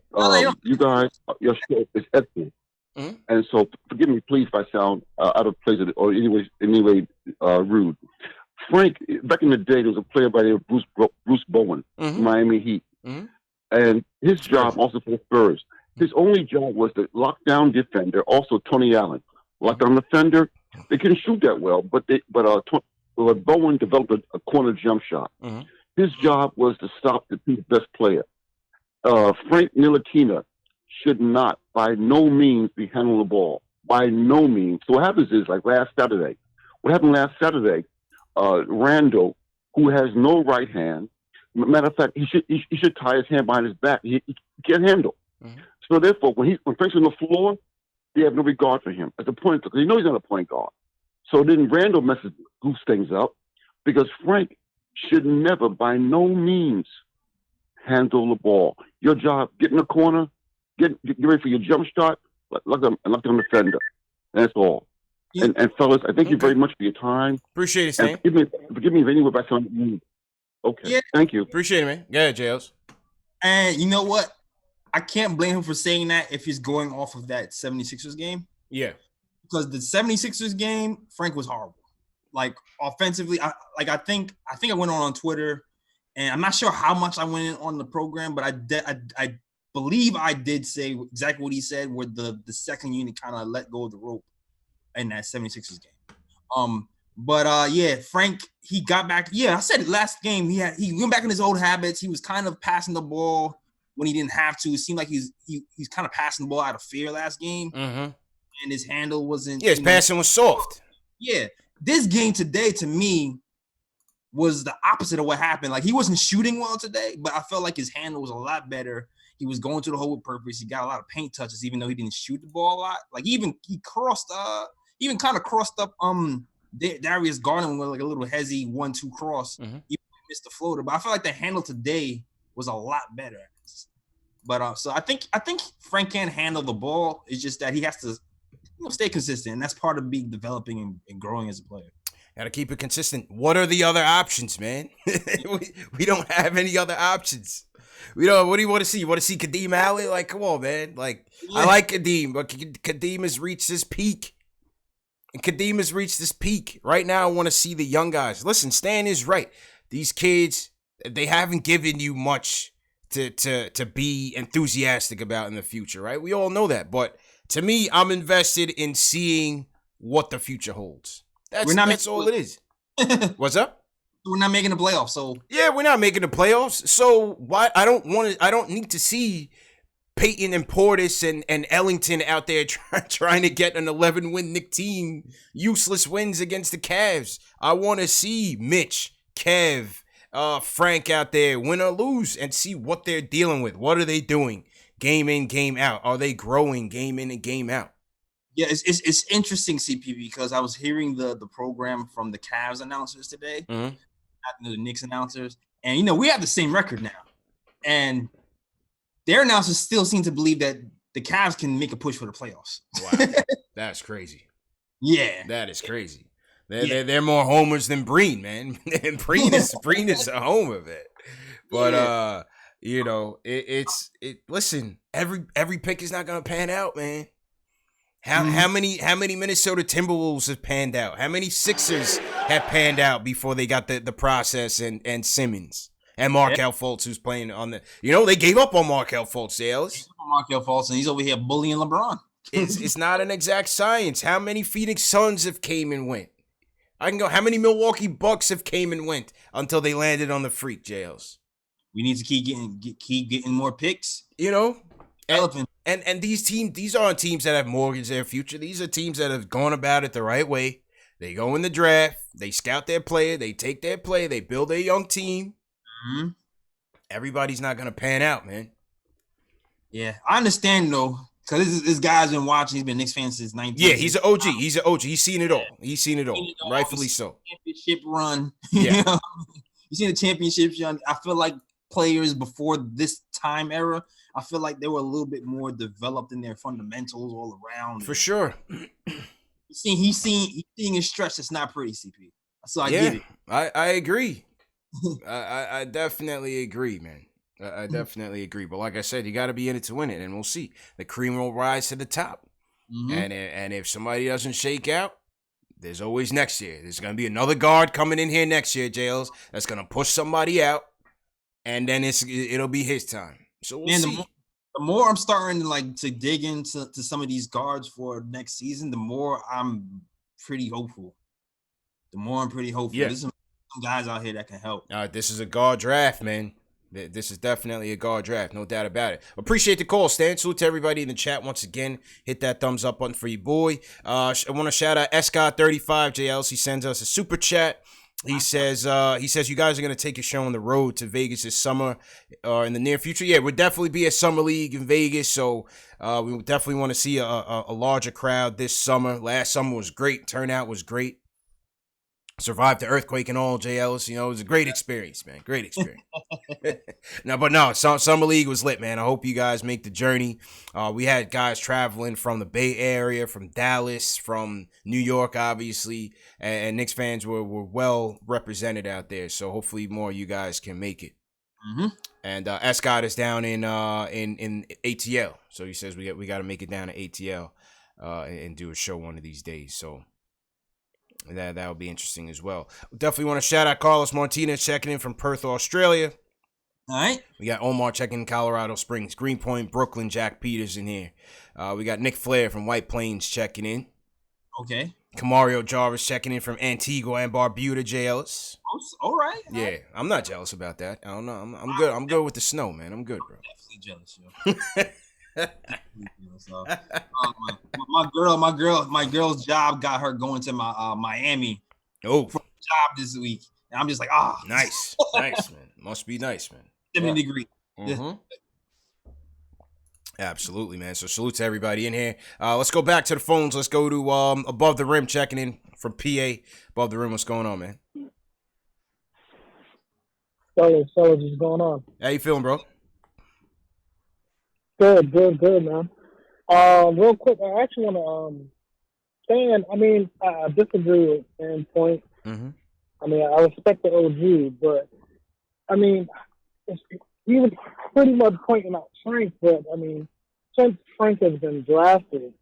You guys, your show is excellent. Mm-hmm. And so forgive me, please, if I sound out of place or in any way rude. Frank, back in the day, there was a player by the name of Bruce Bowen, Miami Heat. Mm-hmm. And his job also for the Spurs. His only job was the lockdown defender, also Tony Allen. Lockdown defender, they couldn't shoot that well, but Bowen developed a corner jump shot. Mm-hmm. His job was to stop the best player. Frank Ntilikina should not, by no means, be handling the ball. By no means. So what happens is, like last Saturday, Randle, who has no right hand, matter of fact, he should tie his hand behind his back. He can't handle. Mm-hmm. So therefore, when Frank's on the floor, they have no regard for him as a point guard, because they know he's not a point guard. So then Randle goose things up, because Frank should never, by no means, handle the ball. Your job, get in the corner, get ready for your jump shot, lock them defender. That's all. Yeah. And fellas, I thank you very much for your time. Appreciate it, Stan. Forgive me if anywhere by sound rude. Okay. Yeah. Thank you. Appreciate it, man. Go ahead, Jails. And you know what? I can't blame him for saying that if he's going off of that 76ers game. Yeah. Because the 76ers game, Frank was horrible. Like, offensively, I think I went on Twitter, and I'm not sure how much I went in on the program, but I believe I did say exactly what he said, where the second unit kind of let go of the rope in that 76ers game. Frank, he got back. Yeah, I said it last game. He went back in his old habits. He was kind of passing the ball when he didn't have to. It seemed like he's kind of passing the ball out of fear last game. Mm-hmm. And his handle wasn't. Yeah, his passing was soft. Yeah. This game today, to me, was the opposite of what happened. Like, he wasn't shooting well today, but I felt like his handle was a lot better. He was going to the hole with purpose. He got a lot of paint touches, even though he didn't shoot the ball a lot. Like, he kind of crossed up Darius Garland with like a little hezzy 1-2 cross. Mm-hmm. He missed the floater, but I felt like the handle today was a lot better. But so I think Frank can handle the ball. It's just that he has to stay consistent, and that's part of being developing and growing as a player. Got to keep it consistent. What are the other options, man? we don't have any other options. We don't. What do you want to see? You want to see Kadeem Alley? Like, come on, man. Like, yeah. I like Kadeem, but Kadeem has reached his peak. And Kadeem has reached this peak. Right now, I want to see the young guys. Listen, Stan is right. These kids, they haven't given you much to be enthusiastic about in the future, right? We all know that. But to me, I'm invested in seeing what the future holds. That's all it is. What's up? We're not making the playoffs, so yeah, we're not making the playoffs. So why? I don't need to see Peyton and Portis and Ellington out there trying to get an 11-win Knicks team. Useless wins against the Cavs. I want to see Mitch, Kev, Frank out there win or lose and see what they're dealing with. What are they doing? Game in, game out. Are they growing game in and game out? Yeah, it's interesting, CP, because I was hearing the program from the Cavs announcers today, not the Knicks announcers, and we have the same record now, and their announcers still seem to believe that the Cavs can make a push for the playoffs. Wow, that's crazy. Yeah, that is crazy. They're more homers than Breen, man. And Breen is a homer, man. But Listen, every pick is not gonna pan out, man. How many Minnesota Timberwolves have panned out? How many Sixers have panned out before they got the process and Simmons and Markelle Fultz, who's playing on the? They gave up on Markelle Fultz, Sales. Markelle Fultz, and he's over here bullying LeBron. It's not an exact science. How many Phoenix Suns have came and went? I can go. How many Milwaukee Bucks have came and went until they landed on the freak, JLs? We need to keep getting more picks. And these aren't teams that have mortgaged their future. These are teams that have gone about it the right way. They go in the draft, they scout their player, they take their player, they build a young team. Mm-hmm. Everybody's not gonna pan out, man. Yeah, I understand though, because this guy's been watching. He's been Knicks fan since 19. Yeah, he's an OG. He's an OG. He's seen it all. Rightfully so. Championship run. Yeah. You seen the championship run. I feel like players before this time era, I feel like they were a little bit more developed in their fundamentals all around. For sure. He's seeing a stretch that's not pretty, CP. So I get it. I agree. I definitely agree, man. I definitely agree. But like I said, you got to be in it to win it, and we'll see. The cream will rise to the top. Mm-hmm. And if somebody doesn't shake out, there's always next year. There's going to be another guard coming in here next year, Jails, that's going to push somebody out, and then it'll be his time. So we'll see. The more I'm starting to dig into some of these guards for next season, the more I'm pretty hopeful. Yeah. There's some guys out here that can help. This is a guard draft, man. This is definitely a guard draft, no doubt about it. Appreciate the call, Stan. Salute to everybody in the chat once again. Hit that thumbs up button for your boy. I want to shout out Scott35 JLs. He sends us a super chat. He says you guys are going to take your show on the road to Vegas this summer in the near future. Yeah, we'll definitely be at Summer League in Vegas, so we definitely want to see a larger crowd this summer. Last summer was great. Turnout was great. Survived the earthquake and all, JLs. It was a great experience, man. Great experience. Summer League was lit, man. I hope you guys make the journey. We had guys traveling from the Bay Area, from Dallas, from New York, obviously, and Knicks fans were well represented out there. So hopefully more of you guys can make it. Mm-hmm. And Scott is down in ATL, so he says we got to make it down to ATL and do a show one of these days. So. That would be interesting as well. Definitely want to shout out Carlos Martinez checking in from Perth, Australia. All right. We got Omar checking in Colorado Springs, Greenpoint, Brooklyn, Jack Peters in here. We got Nick Flair from White Plains checking in. Okay. Kamario Jarvis checking in from Antigua and Barbuda, JLs. All right. Yeah, I'm not jealous about that. I don't know. I'm good. I'm good with the snow, man. I'm good, bro. Definitely jealous, yo. My girl's job got her going to Miami. For a job this week, and I'm just like, nice, nice, man. Must be nice, man. 70 degrees. Mm-hmm. Absolutely, man. So salute to everybody in here. Let's go back to the phones. Let's go to Above the Rim checking in from PA. Above the Rim, what's going on, man? Fellas, what's going on? How you feeling, bro? Good, man. Real quick, I actually want to I disagree with Stan's point. Mm-hmm. I respect the OG, but he was pretty much pointing out Frank, but since Frank has been drafted,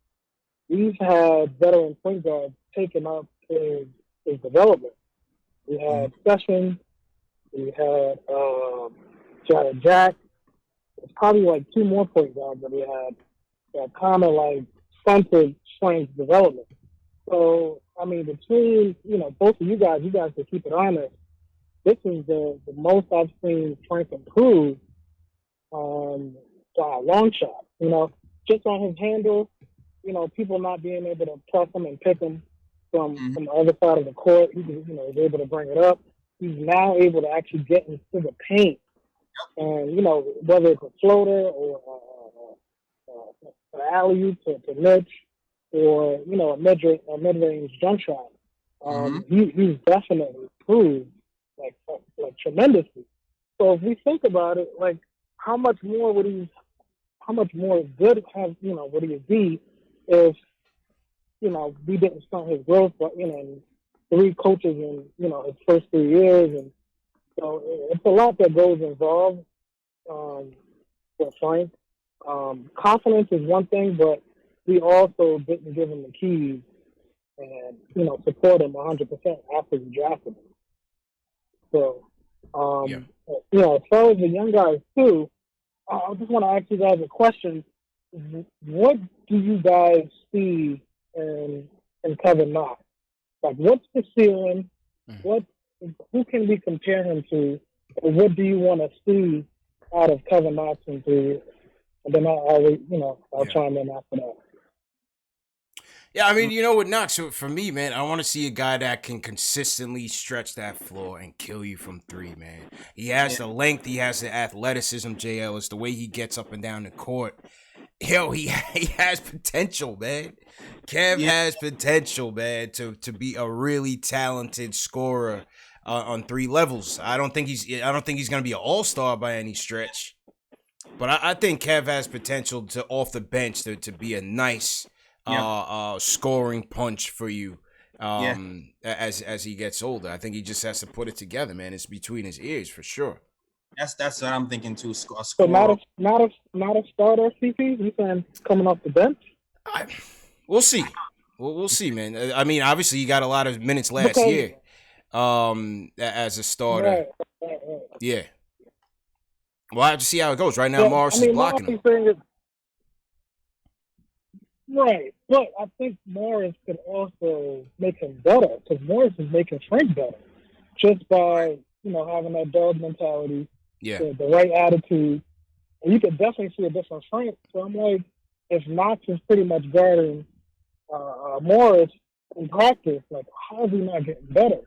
we've had veteran point guards taking up his development. We had Sessions, we had Jack. It's probably like two more point guards that we had that kind of stunted Frank's development. So, between, both of you guys can keep it honest. This is the most I've seen Frank improve by a long shot. Just on his handle, people not being able to press him and pick him from the other side of the court. He's able to bring it up. He's now able to actually get into the paint. And, whether it's a floater or an alley-oop to Mitch or, a mid-range jump shot, he's definitely improved, like tremendously. So if we think about it, how much more good would he be if, we didn't stunt his growth, but, three coaches in, his first 3 years. And so it's a lot that goes involved for Frank. Confidence is one thing, but we also didn't give him the keys and, support him 100% after we drafted him. So, as far as the young guys too, I just want to ask you guys a question. What do you guys see in Kevin Knox? Like, what's the ceiling? Who can we compare him to? Or what do you want to see out of Kevin Knox and then I'll chime in after that. Yeah, I mean, with Knox, for me, man, I want to see a guy that can consistently stretch that floor and kill you from three, man. He has the length, he has the athleticism, JL. It's the way he gets up and down the court. Yo, he has potential, man. Kev has potential, man, to be a really talented scorer on three levels. I don't think he's gonna be an all-star by any stretch, but I think Kev has potential to off the bench to be a nice scoring punch for you as he gets older. I think he just has to put it together, man. It's between his ears for sure. That's what I'm thinking too. So not a starter, CP. You saying coming off the bench? We'll see. We'll see, man. I mean, obviously he got a lot of minutes last year as a starter. Right. Yeah. Well, I have to see how it goes. Right now, Morris is blocking him. Right, but I think Morris could also make him better because Morris is making Frank better just by having that dog mentality, the right attitude, and you could definitely see a different Frank. So I'm like, if Knox is pretty much guarding Morris in practice, like how is he not getting better?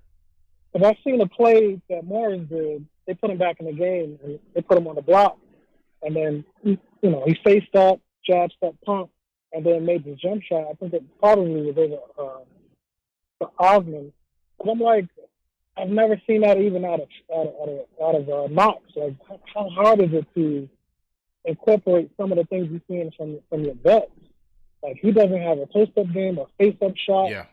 Because I've seen a play that Morris did. They put him back in the game and they put him on the block, and then he faced up, jab step pump. And then made the jump shot. I think it probably was over Osman. But I'm like, I've never seen that even out of Knox. Like, how hard is it to incorporate some of the things you're seeing from your vets? Like, he doesn't have a post-up game, a face-up shot. Yeah.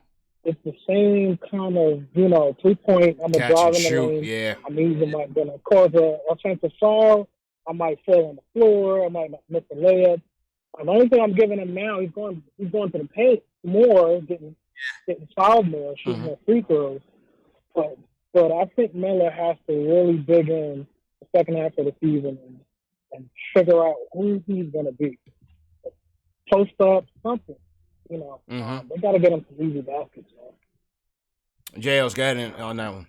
It's the same kind of, 3-point. I'm going to drive in the lane. Yeah. I'm either going to cause an offensive foul. I might fall on the floor. I might not miss a layup. The only thing I'm giving him now, he's going to the paint more, getting fouled more, shooting more free throws. But I think Miller has to really dig in the second half of the season and figure out who he's going to be. Post up, something. They got to get him some easy baskets. JL's got it on that one.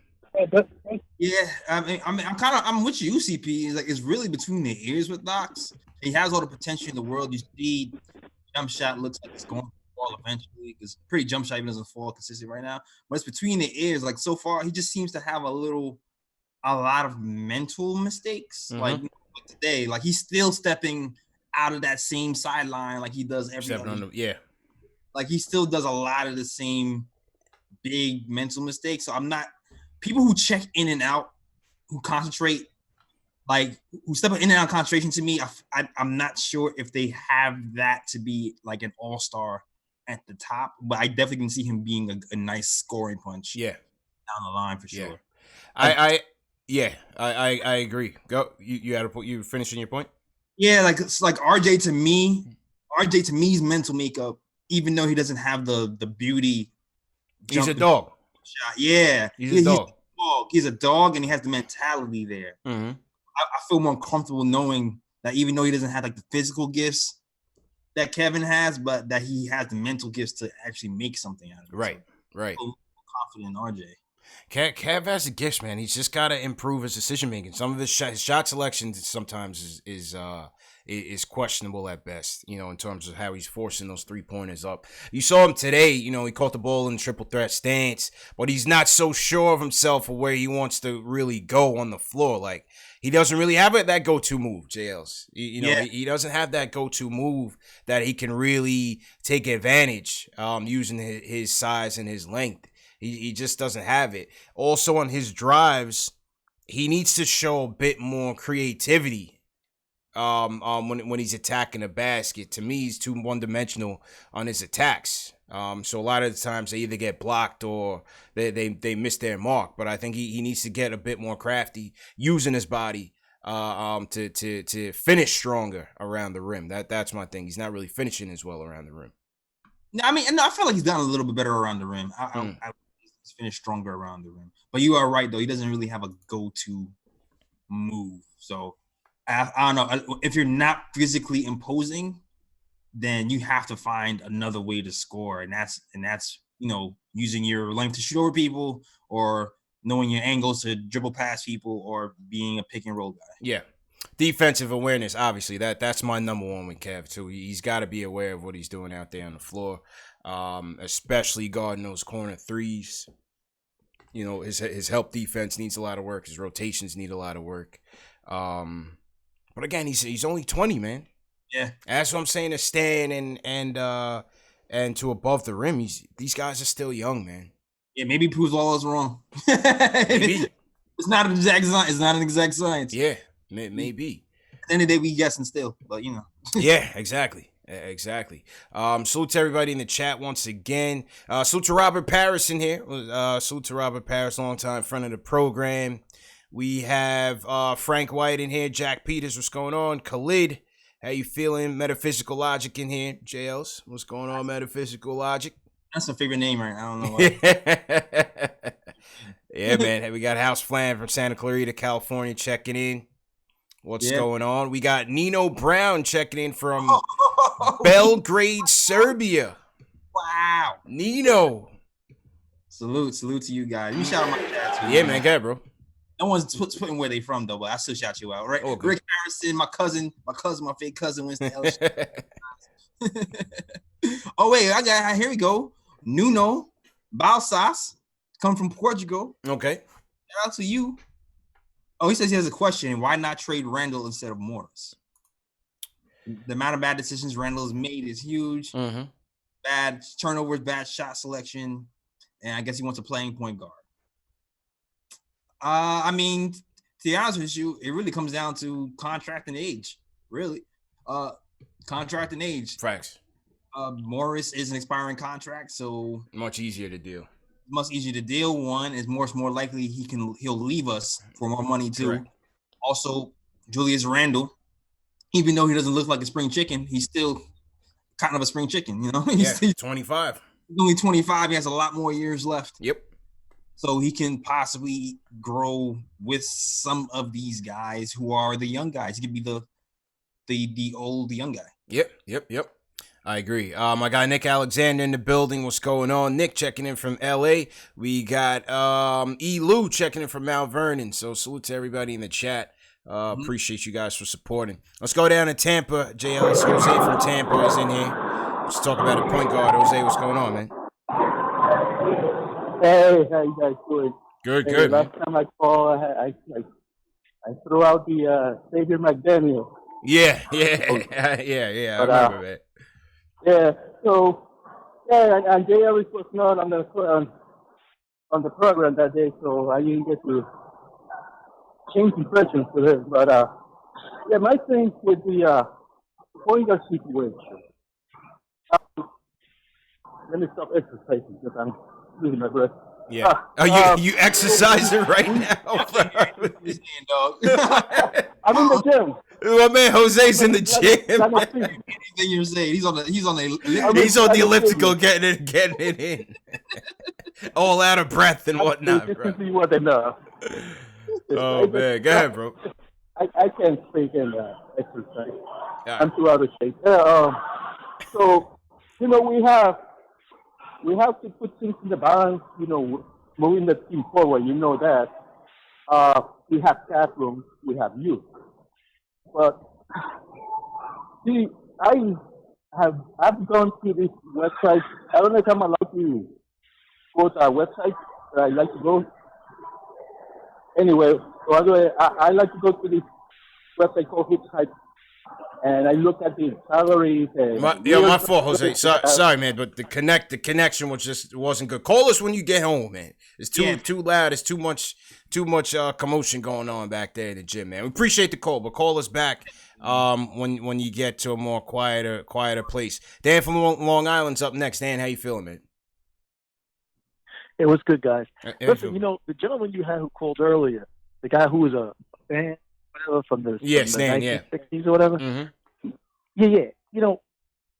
Yeah, I'm with you, CP. It's really between the ears with Knox. He has all the potential in the world. You see, jump shot looks like it's going to fall eventually. Because pretty jump shot even doesn't fall consistent right now. But it's between the ears. Like so far, he just seems to have a lot of mental mistakes. Like today, like he's still stepping out of that same sideline like he does every other. Like he still does a lot of the same big mental mistakes. So I'm not. People who check in and out, who concentrate, like who step in and out of concentration, to me, I'm not sure if they have that to be like an all-star at the top. But I definitely can see him being a nice scoring punch. Yeah, down the line for sure. I agree. Go. You finishing your point? Yeah, like it's like RJ to me's mental makeup, even though he doesn't have the beauty. He's a dog. Shot. Yeah, he's a dog. He's a dog, and he has the mentality there. Mm-hmm. I feel more comfortable knowing that even though he doesn't have like the physical gifts that Kevin has, but that he has the mental gifts to actually make something out of it. Right. I feel confident in RJ. Kev has the gifts, man. He's just got to improve his decision making. Some of his shot selection sometimes is questionable at best, in terms of how he's forcing those 3-pointers up. You saw him today, he caught the ball in triple threat stance, but he's not so sure of himself or where he wants to really go on the floor. Like, he doesn't really have that go-to move, JLs. He doesn't have that go-to move that he can really take advantage using his size and his length. He just doesn't have it. Also, on his drives, he needs to show a bit more creativity when he's attacking the basket. To me, he's too one-dimensional on his attacks. So a lot of the times they either get blocked or they miss their mark. But I think he needs to get a bit more crafty using his body to finish stronger around the rim. That's my thing. He's not really finishing as well around the rim. I mean, no, I feel like he's gotten a little bit better around the rim. He's finished stronger around the rim. But you are right, though. He doesn't really have a go-to move. So I don't know. If you're not physically imposing, then you have to find another way to score, and that's using your length to shoot over people, or knowing your angles to dribble past people, or being a pick and roll guy. Yeah. Defensive awareness, obviously, that's my number one with Kev too. He's got to be aware of what he's doing out there on the floor, especially guarding those corner threes. His help defense needs a lot of work. His rotations need a lot of work. But again, he's only 20, man. Yeah, that's what I'm saying. To staying and to above the rim, these guys are still young, man. Yeah, maybe he proves all of us wrong. Maybe. It's not an exact science. It's not an exact science. Yeah, maybe. At the end of the day, we guessing still, but Yeah, exactly. Salute to everybody in the chat once again. Salute to Robert Paris in here. Salute to Robert Paris, longtime friend of the program. We have Frank White in here. Jack Peters, what's going on? Khalid, how you feeling? Metaphysical Logic in here. JLs, what's going on, Metaphysical Logic? That's my favorite name, right? I don't know why. Yeah, man. Hey, we got House Flan from Santa Clarita, California, checking in. What's going on? We got Nino Brown checking in from Belgrade, Serbia. Wow. Nino. Salute to you guys. You shout out my chat too. Yeah, man. Go ahead, bro. No one's putting where they from, though, but I still shout you out, right? Okay. Rick Harrison, my fake cousin went to LSU. Oh, wait. Here we go. Nuno Balsas, come from Portugal. Okay. Shout out to you. Oh, he says he has a question. Why not trade Randle instead of Morris? The amount of bad decisions Randle has made is huge. Mm-hmm. Bad turnovers, bad shot selection, and I guess he wants a playing point guard. I mean, to be honest with you, it really comes down to contract and age. Really, contract and age. Facts. Morris is an expiring contract, so much easier to deal. Much easier to deal. One is more likely he'll leave us for more money too. Correct. Also, Julius Randle, even though he doesn't look like a spring chicken, he's still kind of a spring chicken. He's 25. He's only 25. He has a lot more years left. Yep. So he can possibly grow with some of these guys who are the young guys. He could be the old young guy. Yep. I agree. My guy Nick Alexander in the building. What's going on? Nick checking in from LA. We got E. Lou checking in from Mount Vernon. So salute to everybody in the chat. Appreciate you guys for supporting. Let's go down to Tampa. JLS Jose from Tampa is in here. Let's talk about a point guard. Jose, what's going on, man? Hey, how you guys doing? Good. Last time I called, I threw out the Xavier McDaniel. Yeah. I remember that. Yeah, so and JL was not on the program that day, so I didn't get to change impressions with him. But my thing with the point guard situation. Let me stop exercising because I'm losing my breath. Yeah. You exercising right now? I'm in the gym. My man Jose's in the gym. Anything you're saying, he's on the elliptical, getting it in, all out of breath and whatnot, bro. Oh man, go ahead, bro. I can't speak in exercise. Yeah. I'm too out of shape. So we have to put things in the balance. Moving the team forward. That we have classrooms, we have youth. But see, I've gone to this website. I don't know if I'm allowed to go to our website, but I like to go. Anyway, I like to go to this website called Hitchhike, and I look at the salaries. And my fault, Jose. Sorry, man, but the connection wasn't good. Call us when you get home, man. It's too loud. It's too much commotion going on back there in the gym, man. We appreciate the call, but call us back when you get to a more quieter place. Dan from Long Island's up next. Dan, how you feeling, man? It was good, guys. Listen, the gentleman you had who called earlier, the guy who was a fan, whatever, from the 1960s or whatever. Mm-hmm. Yeah.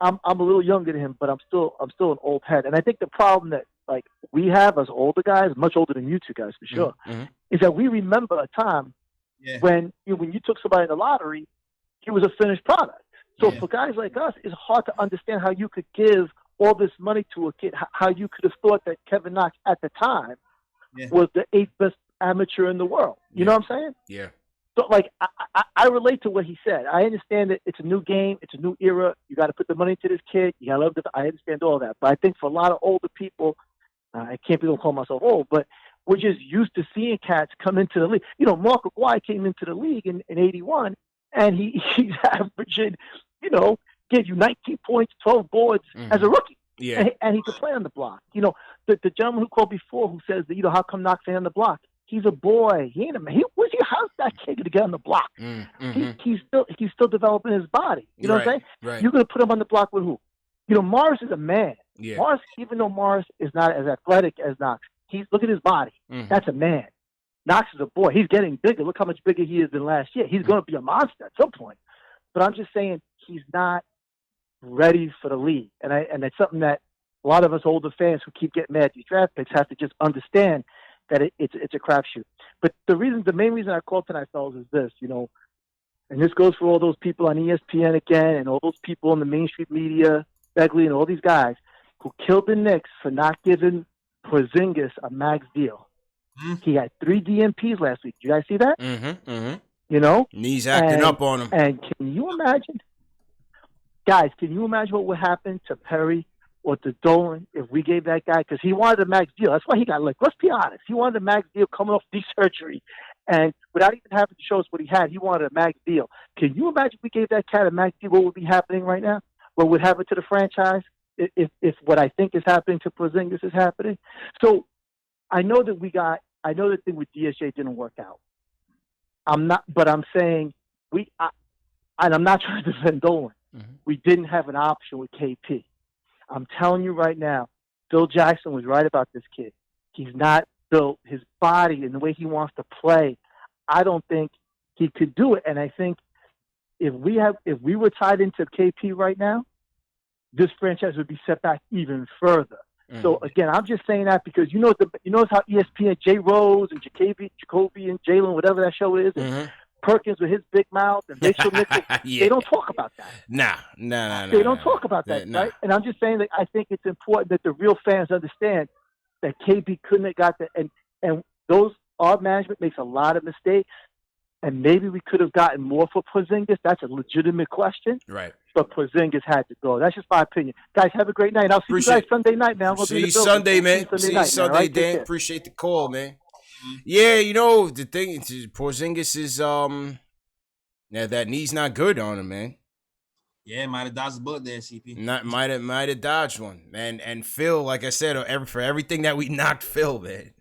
I'm a little younger than him, but I'm still an old head. And I think the problem that like we have as older guys, much older than you two guys for sure, is that we remember a time when you took somebody in the lottery, he was a finished product. So for guys like us, it's hard to understand how you could give all this money to a kid, how you could have thought that Kevin Knox at the time was the 8th best amateur in the world. You know what I'm saying? Yeah. So, like, I relate to what he said. I understand that it's a new game. It's a new era. You got to put the money into this kid. You got to love the. I understand all that. But I think for a lot of older people, I can't be able to call myself old, but we're just used to seeing cats come into the league. You know, Mark McGuire came into the league in 81, and he's averaging, you know, gave you 19 points, 12 boards as a rookie. Yeah. And he could play on the block. You know, the gentleman who called before who says that, you know, how come Knox ain't on the block? He's a boy. He ain't a man. How's that kid going to get on the block? He's still developing his body. You know what I'm saying? Right. You're going to put him on the block with who? You know, Morris is a man. Yeah. Morris, even though Morris is not as athletic as Knox, look at his body. That's a man. Knox is a boy. He's getting bigger. Look how much bigger he is than last year. He's going to be a monster at some point. But I'm just saying he's not ready for the league. And it's something that a lot of us older fans who keep getting mad at these draft picks have to just understand that it's a crapshoot. But the main reason I called tonight, fellas, is this, you know, and this goes for all those people on ESPN again and all those people in the mainstream media, Begley and all these guys who killed the Knicks for not giving Porzingis a max deal. He had 3 DNPs last week. Did you guys see that? You know? Knees acting up on him. And can you imagine, guys, what would happen to Perry or to Dolan if we gave that guy, because he wanted a max deal. That's why he got licked. Let's be honest. He wanted a max deal coming off knee surgery. And without even having to show us what he had, he wanted a max deal. Can you imagine if we gave that cat a max deal, what would be happening right now? What would happen to the franchise if what I think is happening to Porzingis is happening? So I know the thing with DSJ didn't work out. I'm saying and I'm not trying to defend Dolan. We didn't have an option with KP. I'm telling you right now, Phil Jackson was right about this kid. He's not built, his body and the way he wants to play. I don't think he could do it. And I think if we were tied into KP right now, this franchise would be set back even further. So again, I'm just saying that because you know how ESPN, Jay Rose and Jacoby and Jalen, whatever that show is, and Perkins with his big mouth and Rachel Nichols, they don't talk about that. Nah. They don't talk about that, right? And I'm just saying that I think it's important that the real fans understand that KB couldn't have got that, and our management makes a lot of mistakes, and maybe we could have gotten more for Porzingis. That's a legitimate question, right? But Porzingis had to go. That's just my opinion. Guys, have a great night. I'll see you guys Sunday night, man. See you Sunday, man. See you Sunday, Dan. Appreciate the call, man. Yeah, you know, the thing is, Porzingis is, that knee's not good on him, man. Yeah, might have dodged a bullet there, CP. Might have dodged one, man. And Phil, like I said, for everything that we knocked Phil, man,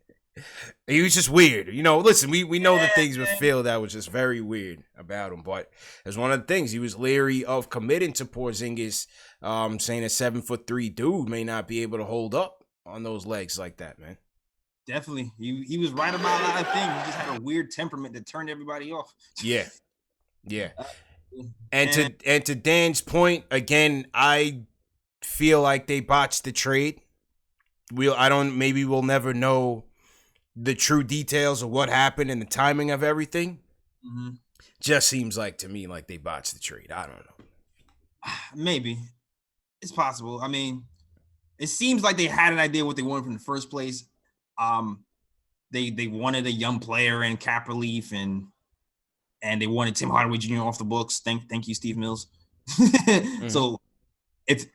he was just weird. You know, listen, we know the things with Phil that was just very weird about him. But as one of the things, he was leery of committing to Porzingis, saying a 7'3" dude may not be able to hold up on those legs like that, man. Definitely. He was right about a lot of things. He just had a weird temperament that turned everybody off. Yeah. And to Dan's point, again, I feel like they botched the trade. Maybe we'll never know the true details of what happened and the timing of everything. Just seems like to me like they botched the trade. I don't know. Maybe. It's possible. I mean, it seems like they had an idea what they wanted from the first place. They wanted a young player in cap relief and they wanted Tim Hardaway Jr. off the books. Thank you, Steve Mills. So if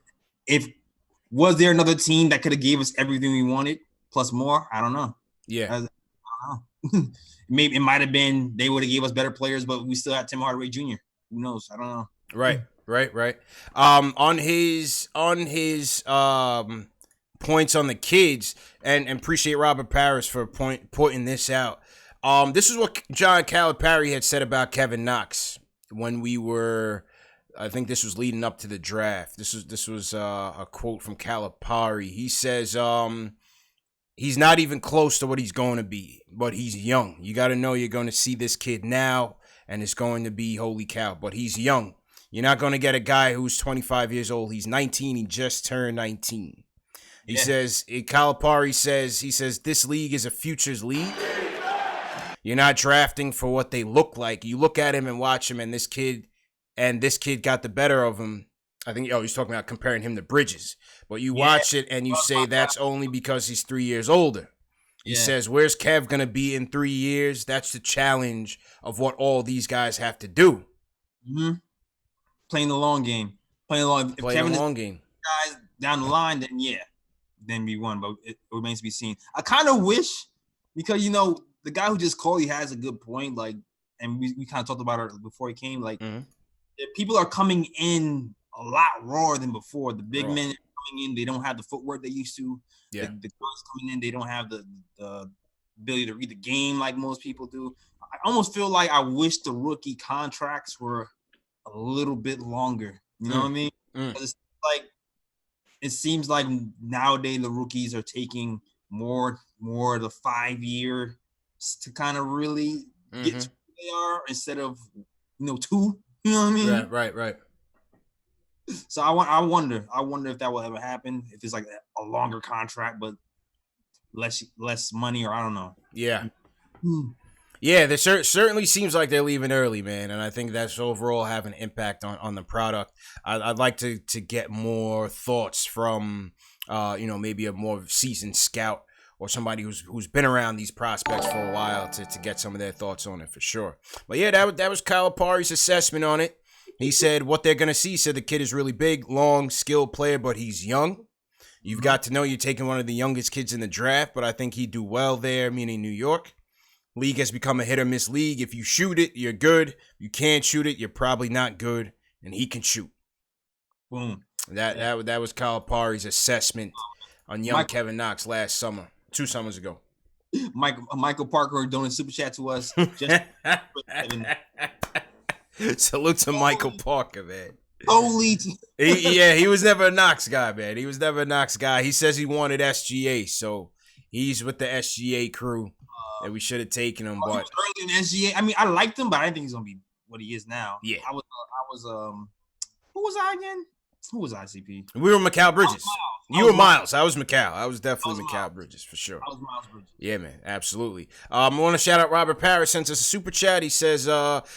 was there another team that could have gave us everything we wanted plus more? I don't know. Yeah. I don't know. Maybe it might have been they would have gave us better players, but we still had Tim Hardaway Jr. Who knows? I don't know. Right. On his points on the kids, and appreciate Robert Parrish for pointing this out. This is what John Calipari had said about Kevin Knox when we were, I think this was leading up to the draft. This was a quote from Calipari. He says, he's not even close to what he's going to be, but he's young. You got to know you're going to see this kid now, and it's going to be holy cow. But he's young. You're not going to get a guy who's 25 years old. He's 19. He just turned 19. He says, Calipari says, this league is a futures league. You're not drafting for what they look like. You look at him and watch him, and this kid got the better of him. I think, he's talking about comparing him to Bridges. But you watch it, and you say that's only because he's 3 years older. He says, where's Kev going to be in 3 years? That's the challenge of what all these guys have to do. Mm-hmm. Playing the long game. If Kevin long game. Guys down the line, then we won. But it remains to be seen. I kind of wish, because, the guy who just called, he has a good point. Like, and we kind of talked about it before he came. Like, people are coming in a lot rawer than before. The big men are coming in. They don't have the footwork they used to. Yeah. The guys coming in, they don't have the ability to read the game like most people do. I almost feel like I wish the rookie contracts were a little bit longer. You know what I mean? It's like, it seems like nowadays the rookies are taking more of the 5 year to kind of really get to where they are instead of 2. You know what I mean? Right. So I wonder if that will ever happen. If it's like a longer contract but less money, or I don't know. Yeah. Yeah, there certainly seems like they're leaving early, man, and I think that's overall having an impact on the product. I'd like to get more thoughts from, maybe a more seasoned scout or somebody who's been around these prospects for a while to get some of their thoughts on it for sure. But yeah, that was Calipari's assessment on it. He said what they're gonna see. He said the kid is really big, long, skilled player, but he's young. You've got to know you're taking one of the youngest kids in the draft, but I think he'd do well there, meaning New York. League has become a hit or miss league. If you shoot it, you're good. You can't shoot it, you're probably not good. And he can shoot. Boom. That was Calipari's assessment on young Kevin Knox last summer, 2 summers ago. Michael Parker doing a super chat to us. Salute to Michael Parker, man. Holy. He was never a Knox guy, man. He was never a Knox guy. He says he wanted SGA, so he's with the SGA crew. That we should have taken him, but early in SGA. I mean, I liked him, but I didn't think he's gonna be what he is now. Yeah, I was. Who was I again? Who was I? CP? We were Mikal Bridges. You were Miles. I was Mikal. I was definitely Mikal Bridges for sure. I was Miles Bridges. Yeah, man, absolutely. I want to shout out Robert Parrish, sends us a super chat. He says,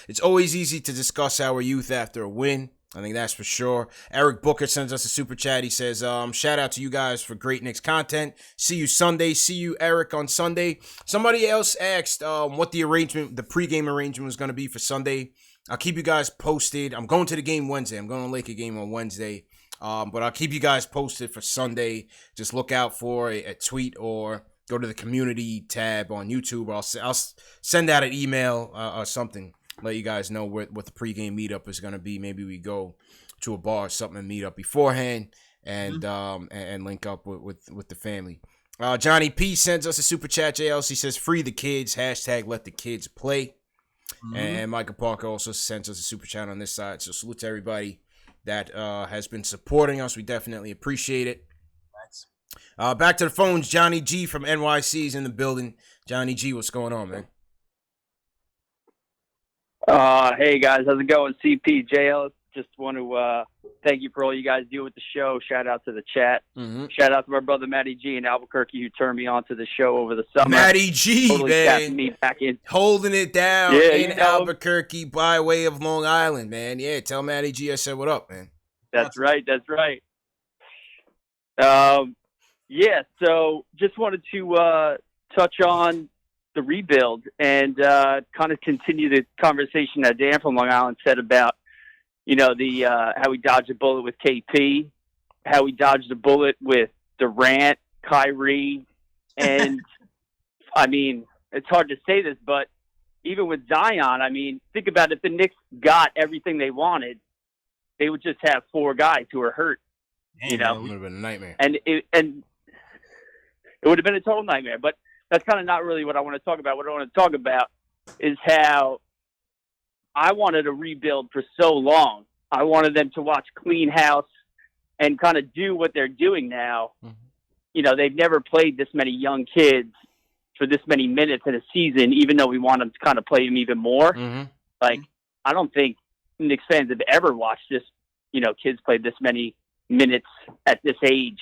"It's always easy to discuss our youth after a win." I think that's for sure. Eric Booker sends us a super chat. He says, shout out to you guys for great Knicks content. See you Sunday. See you, Eric, on Sunday. Somebody else asked what the pregame arrangement was going to be for Sunday. I'll keep you guys posted. I'm going to the game Wednesday. I'm going to Laker game on Wednesday. But I'll keep you guys posted for Sunday. Just look out for a tweet or go to the community tab on YouTube. I'll send out an email or something. Let you guys know what the pregame meetup is going to be. Maybe we go to a bar or something and meet up beforehand and link up with the family. Johnny P sends us a super chat. JLC says, free the kids. # let the kids play. And Michael Parker also sends us a super chat on this side. So salute to everybody that has been supporting us. We definitely appreciate it. Back to the phones. Johnny G from NYC is in the building. Johnny G, what's going on, man? Hey guys, how's it going? CP, JL, just want to thank you for all you guys do with the show. Shout out to the chat. Shout out to my brother Matty G in Albuquerque who turned me on to the show over the summer. Matty G, totally man, me back in. Holding it down in Albuquerque by way of Long Island, man. Yeah, tell Matty G I said what up, man. That's right. So just wanted to touch on the rebuild and kind of continue the conversation that Dan from Long Island said about, the how we dodged a bullet with KP, how we dodged a bullet with Durant, Kyrie, and I mean, it's hard to say this, but even with Zion, I mean, think about it, if the Knicks got everything they wanted, they would just have 4 guys who are hurt. It would have been a nightmare. And it would have been a total nightmare, but that's kind of not really what I want to talk about. What I want to talk about is how I wanted a rebuild for so long. I wanted them to watch clean house and kind of do what they're doing now. They've never played this many young kids for this many minutes in a season, even though we want them to kind of play them even more. I don't think Knicks fans have ever watched this, kids play this many minutes at this age.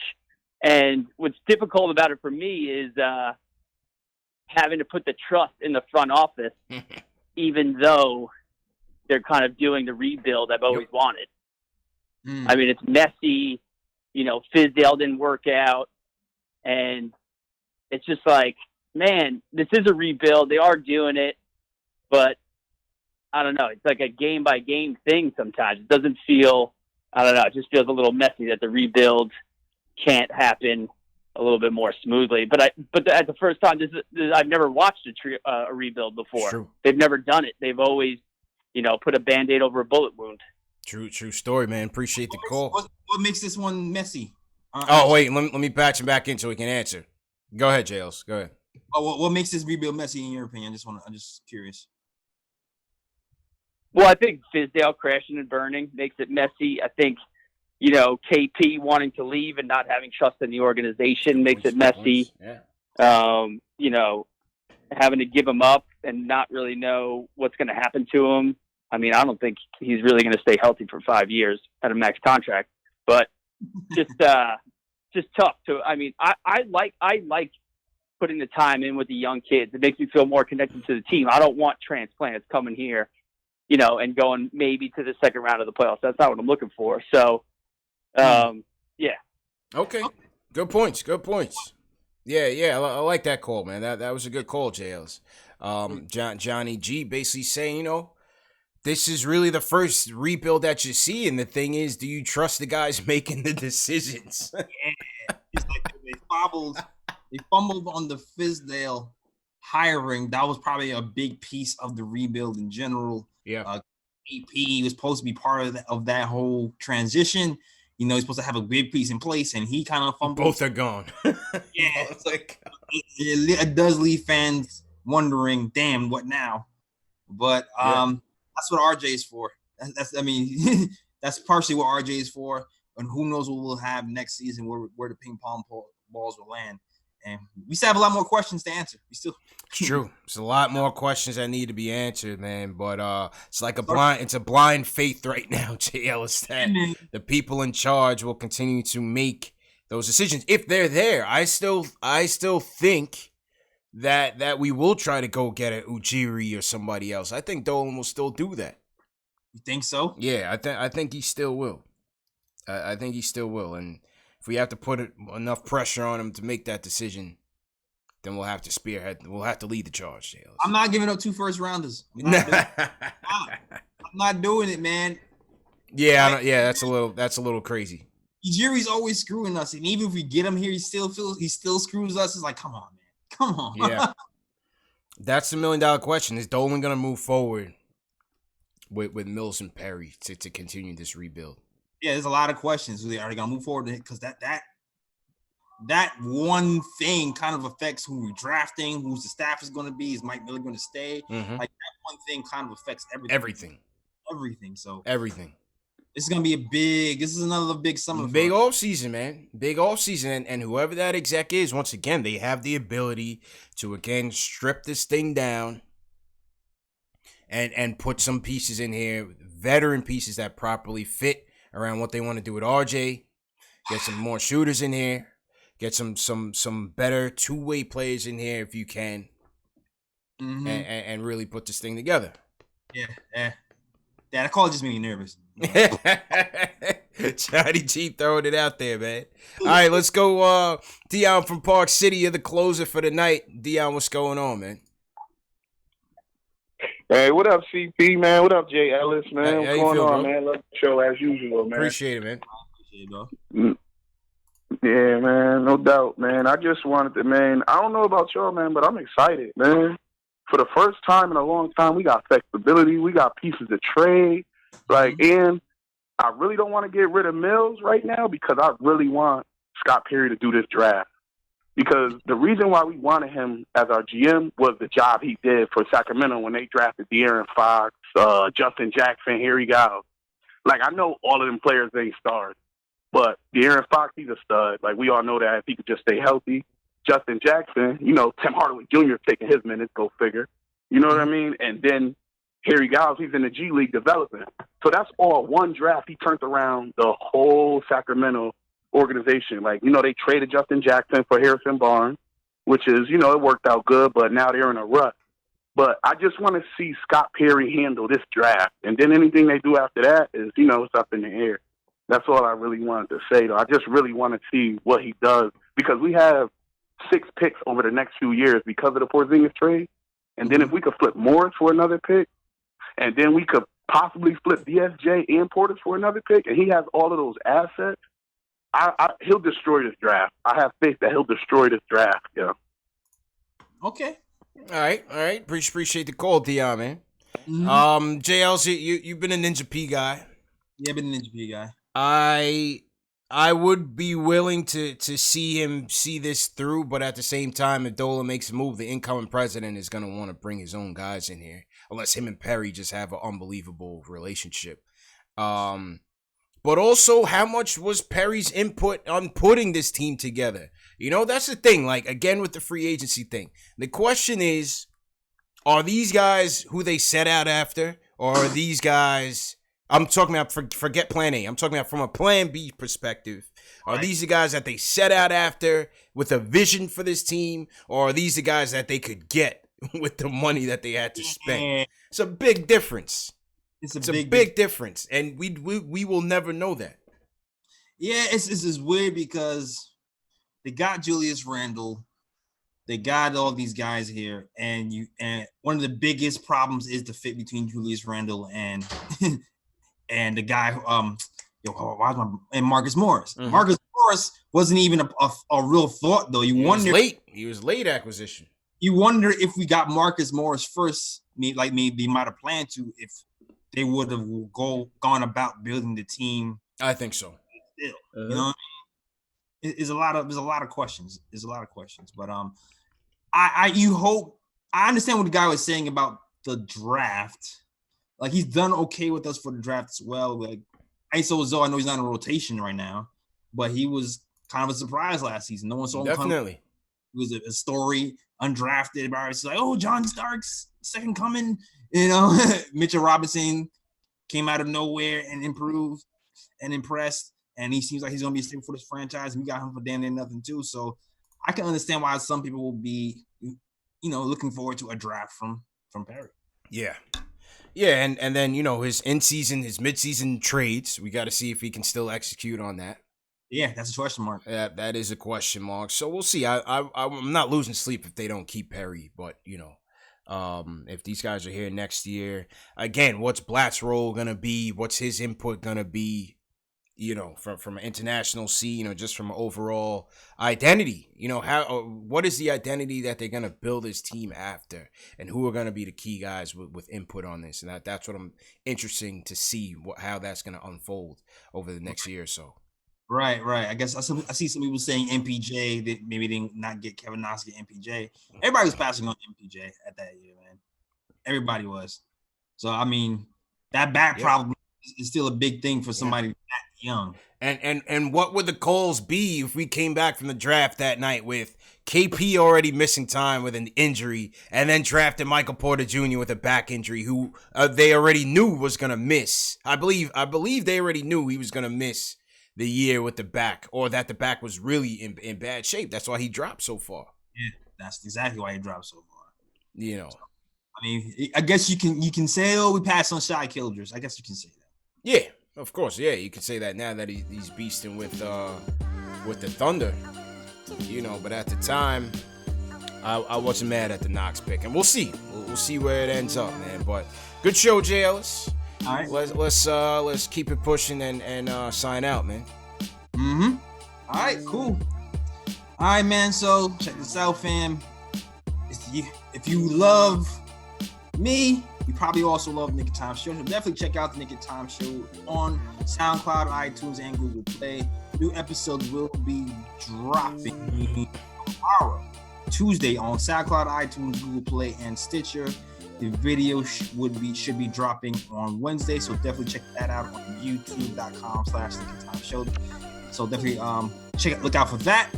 And what's difficult about it for me is having to put the trust in the front office, even though they're kind of doing the rebuild I've always wanted. I mean, it's messy. Fizdale didn't work out. And it's just like, man, this is a rebuild. They are doing it. But I don't know. It's like a game-by-game thing sometimes. It doesn't feel, I don't know, it just feels a little messy that the rebuild can't happen a little bit more smoothly. But at the first time, I've never watched a rebuild before. True. They've never done it. They've always, put a Band-Aid over a bullet wound. True story, man. Appreciate the call. What makes this one messy? Wait, let me patch him back in so he can answer. Go ahead, JLs. Go ahead. What makes this rebuild messy in your opinion? I'm just curious. Well, I think Fizdale crashing and burning makes it messy. I think, KP wanting to leave and not having trust in the organization makes it messy. Yeah. Having to give him up and not really know what's going to happen to him. I mean, I don't think he's really going to stay healthy for 5 years at a max contract, but just tough to, I mean, I like putting the time in with the young kids. It makes me feel more connected to the team. I don't want transplants coming here, and going maybe to the second round of the playoffs. That's not what I'm looking for. So, yeah. Okay. Good points. Yeah. I like that call, man. That was a good call, JLs. Johnny G basically saying, this is really the first rebuild that you see, and the thing is, do you trust the guys making the decisions? Yeah. It's like they fumbled on the Fizdale hiring. That was probably a big piece of the rebuild in general. Yeah. AP was supposed to be part of that whole transition. He's supposed to have a big piece in place, and he kind of fumbled. Both are gone. Yeah. It does leave fans wondering, damn, what now? But that's what RJ is for. That's partially what RJ is for. And who knows what we'll have next season, where the ping pong balls will land. And we still have a lot more questions to answer. It's true. There's a lot more questions that need to be answered, man. But it's like a blind faith right now, JL, is that the people in charge will continue to make those decisions if they're there. I still think that we will try to go get an Ujiri or somebody else. I think Dolan will still do that. You think so? Yeah, I think he still will. I think he still will, and if we have to put enough pressure on him to make that decision, then we'll have to spearhead. We'll have to lead the charge, JLs. I'm not giving up 2 first-rounders. I'm not doing it, man. Yeah, that's a little crazy. Ujiri's always screwing us, and even if we get him here, he still screws us. It's like, come on, man. Come on. Yeah. That's the $1 million question. Is Dolan going to move forward with Mills and Perry to continue this rebuild? Yeah, there's a lot of questions. Are they going to move forward? Because that one thing kind of affects who we're drafting, who's the staff is going to be. Is Mike Miller going to stay? Mm-hmm. Like, that one thing kind of affects everything. So everything. This is going to be this is another big summer. Big off season, man. Big off season. And whoever that exec is, once again, they have the ability to, again, strip this thing down and put some pieces in here, veteran pieces that properly fit around what they want to do with RJ. Get some more shooters in here. Get some better two-way players in here if you can. Mm-hmm. And really put this thing together. Yeah, that call just made me nervous. Johnny G throwing it out there, man. All right, let's go. Dion from Park City, you're the closer for the night. Dion, what's going on, man? Hey, what up, CP, man? What up, Jay Ellis, man? Hey, what's going on, bro? man? Love the show as usual, man. Appreciate it, man. Yeah, man, no doubt, man. I just wanted to, man, I don't know about y'all, man, but I'm excited, man. For the first time in a long time, we got flexibility. We got pieces to trade. And I really don't want to get rid of Mills right now because I really want Scott Perry to do this draft. Because the reason why we wanted him as our GM was the job he did for Sacramento when they drafted De'Aaron Fox, Justin Jackson, here he goes. Like, I know all of them players ain't stars, but De'Aaron Fox, he's a stud. Like, we all know that if he could just stay healthy. Justin Jackson, Tim Hardaway Jr. taking his minutes, go figure. You know what I mean? And then Harry Giles, he's in the G League developing. So that's all one draft. He turned around the whole Sacramento organization. Like, they traded Justin Jackson for Harrison Barnes, which is, it worked out good, but now they're in a rut. But I just want to see Scott Perry handle this draft. And then anything they do after that is, it's up in the air. That's all I really wanted to say, though. I just really want to see what he does, because we have 6 picks over the next few years because of the Porzingis trade. And then if we could flip Morris for another pick, and then we could possibly flip DSJ and Portis for another pick, and he has all of those assets, he'll destroy this draft. I have faith that he'll destroy this draft. Yeah. Okay. All right. Appreciate the call, Dion, man. Mm-hmm. JLC, you've been a Ninja P guy. Yeah, I've been a Ninja P guy. I would be willing to see him see this through, but at the same time, if Dola makes a move, the incoming president is going to want to bring his own guys in here, unless him and Perry just have an unbelievable relationship. But also, how much was Perry's input on putting this team together? That's the thing. Like, again, with the free agency thing, the question is, are these guys who they set out after, or are these guys... I'm talking about, forget plan A. I'm talking about from a plan B perspective. Are these the guys that they set out after with a vision for this team, or are these the guys that they could get with the money that they had to spend? It's a big difference. It's a big difference, and we will never know that. Yeah, it's weird because they got Julius Randle, they got all these guys here, and one of the biggest problems is the fit between Julius Randle and and the guy and Marcus Morris. Mm-hmm. Marcus Morris wasn't even a real thought, though. He was late acquisition. You wonder if we got Marcus Morris first, maybe they might have planned to, if they would have gone about building the team. I think so. Still, you know what I mean? There's a lot of questions. But I understand what the guy was saying about the draft. Like, he's done okay with us for the draft as well. Like, ISO Zoe, I know he's not in rotation right now, but he was kind of a surprise last season. No one saw him definitely. It was a story, undrafted. Everybody's like, oh, John Starks, second coming. Mitch Robinson came out of nowhere and improved and impressed. And he seems like he's going to be a staple for this franchise. And we got him for damn near nothing, too. So I can understand why some people will be, looking forward to a draft from Perry. Yeah. Yeah, and then, his in-season, his mid-season trades, we got to see if he can still execute on that. Yeah, that's a question mark. That is a question mark. So we'll see. I'm not losing sleep if they don't keep Perry, but, if these guys are here next year, again, what's Blatt's role going to be? What's his input going to be? From an international scene, just from an overall identity, what is the identity that they're going to build this team after, and who are going to be the key guys with input on this? And that's what I'm interesting to see how that's going to unfold over the next year or so. Right. I guess I see some people saying MPJ, that maybe they did not get Kevin Knox get MPJ. Everybody was passing on MPJ at that year, man. Everybody was. So, I mean, that back problem is still a big thing for somebody that young. And what would the calls be if we came back from the draft that night with KP already missing time with an injury, and then drafted Michael Porter Jr. with a back injury, who they already knew was gonna miss. I believe they already knew he was gonna miss the year with the back, or that the back was really in bad shape. That's why he dropped so far. Yeah, that's exactly why he dropped so far. So, I mean, I guess you can say, oh, we passed on Shai Gilgeous. I guess you can say that. Yeah, of course. Yeah, you can say that now that he's beasting with the Thunder. But at the time, I wasn't mad at the Knox pick, and we'll see. We'll see where it ends up, man. But good show, Jay Ellis. All right, let's keep it pushing and sign out, man. Mm-hmm. All right, cool. All right, man. So check this out, fam. If you love me, you probably also love Nick and Time Show. So definitely check out the Nick and Time Show on SoundCloud, iTunes, and Google Play. New episodes will be dropping tomorrow, Tuesday, on SoundCloud, iTunes, Google Play, and Stitcher. The video should be dropping on Wednesday, so definitely check that out on youtube.com/Nick and Time Show. So definitely look out for that.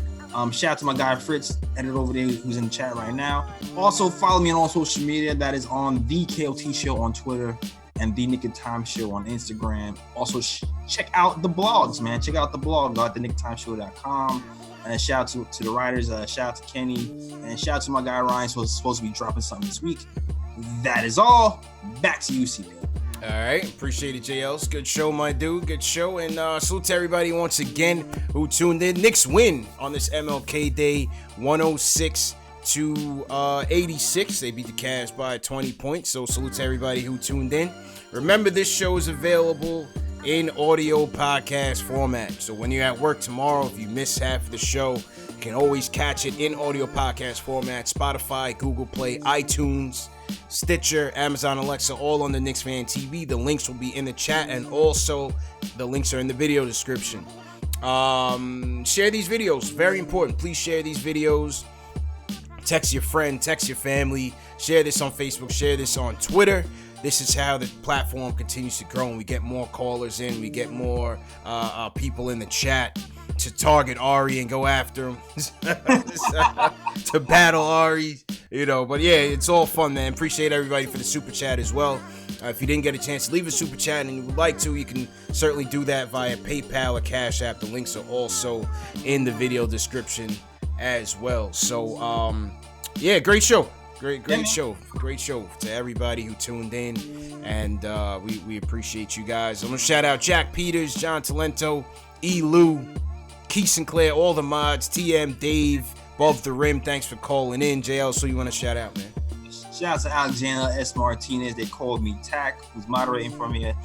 Shout out to my guy Fritz, editor over there, who's in the chat right now. Also, follow me on all social media. That is on the KOT Show on Twitter and The Nick of Time Show on Instagram. Also, check out the blogs, man. Check out the blog at thenicktimeshow.com. And shout out to the writers. Shout out to Kenny. And shout out to my guy Ryan, who's supposed to be dropping something this week. That is all. Back to you, CP. All right, appreciate it, JLs. Good show, my dude. Good show, and salute to everybody once again who tuned in. Knicks win on this MLK Day, 106-86. They beat the Cavs by 20 points. So salute to everybody who tuned in. Remember, this show is available in audio podcast format. So when you're at work tomorrow, if you miss half of the show, you can always catch it in audio podcast format. Spotify, Google Play, iTunes, Stitcher, Amazon Alexa, all on the KnicksFanTV. The links will be in the chat, and also the links are in the video description. Share these videos, very important. Please share these videos. Text your friend, text your family. Share this on Facebook, share this on Twitter. This is how the platform continues to grow, and we get more callers in, we get more people in the chat to target Ari and go after him, to battle Ari, But yeah, it's all fun, man. Appreciate everybody for the super chat as well. If you didn't get a chance to leave a super chat and you would like to, you can certainly do that via PayPal or Cash App. The links are also in the video description as well. So, yeah, great show. Great show. Great show to everybody who tuned in, and we appreciate you guys. I'm going to shout out Jack Peters, John Talento, E. Lou, Keith Sinclair, all the mods, TM, Dave, Above the Rim. Thanks for calling in. JL, so you want to shout out, man? Shout out to Alexander S. Martinez. They called me Tack, who's moderating for me at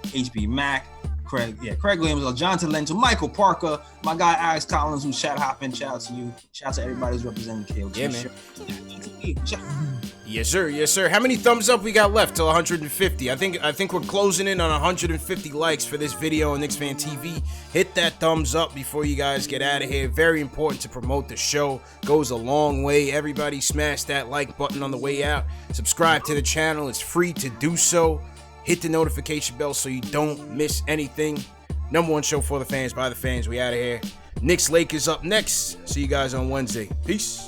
HB Mac. Craig Williams, John Talento, Michael Parker, my guy Alex Collins, who's chat hopping. Shout out to you. Shout out to everybody who's representing KOT. Yeah, man. Yes, sir. Yes, sir. How many thumbs up we got left till 150? I think we're closing in on 150 likes for this video on KnicksFanTV. Hit that thumbs up before you guys get out of here. Very important to promote the show. Goes a long way. Everybody smash that like button on the way out. Subscribe to the channel. It's free to do so. Hit the notification bell so you don't miss anything. Number one show for the fans, by the fans. We out of here. Knicks Lakers up next. See you guys on Wednesday. Peace.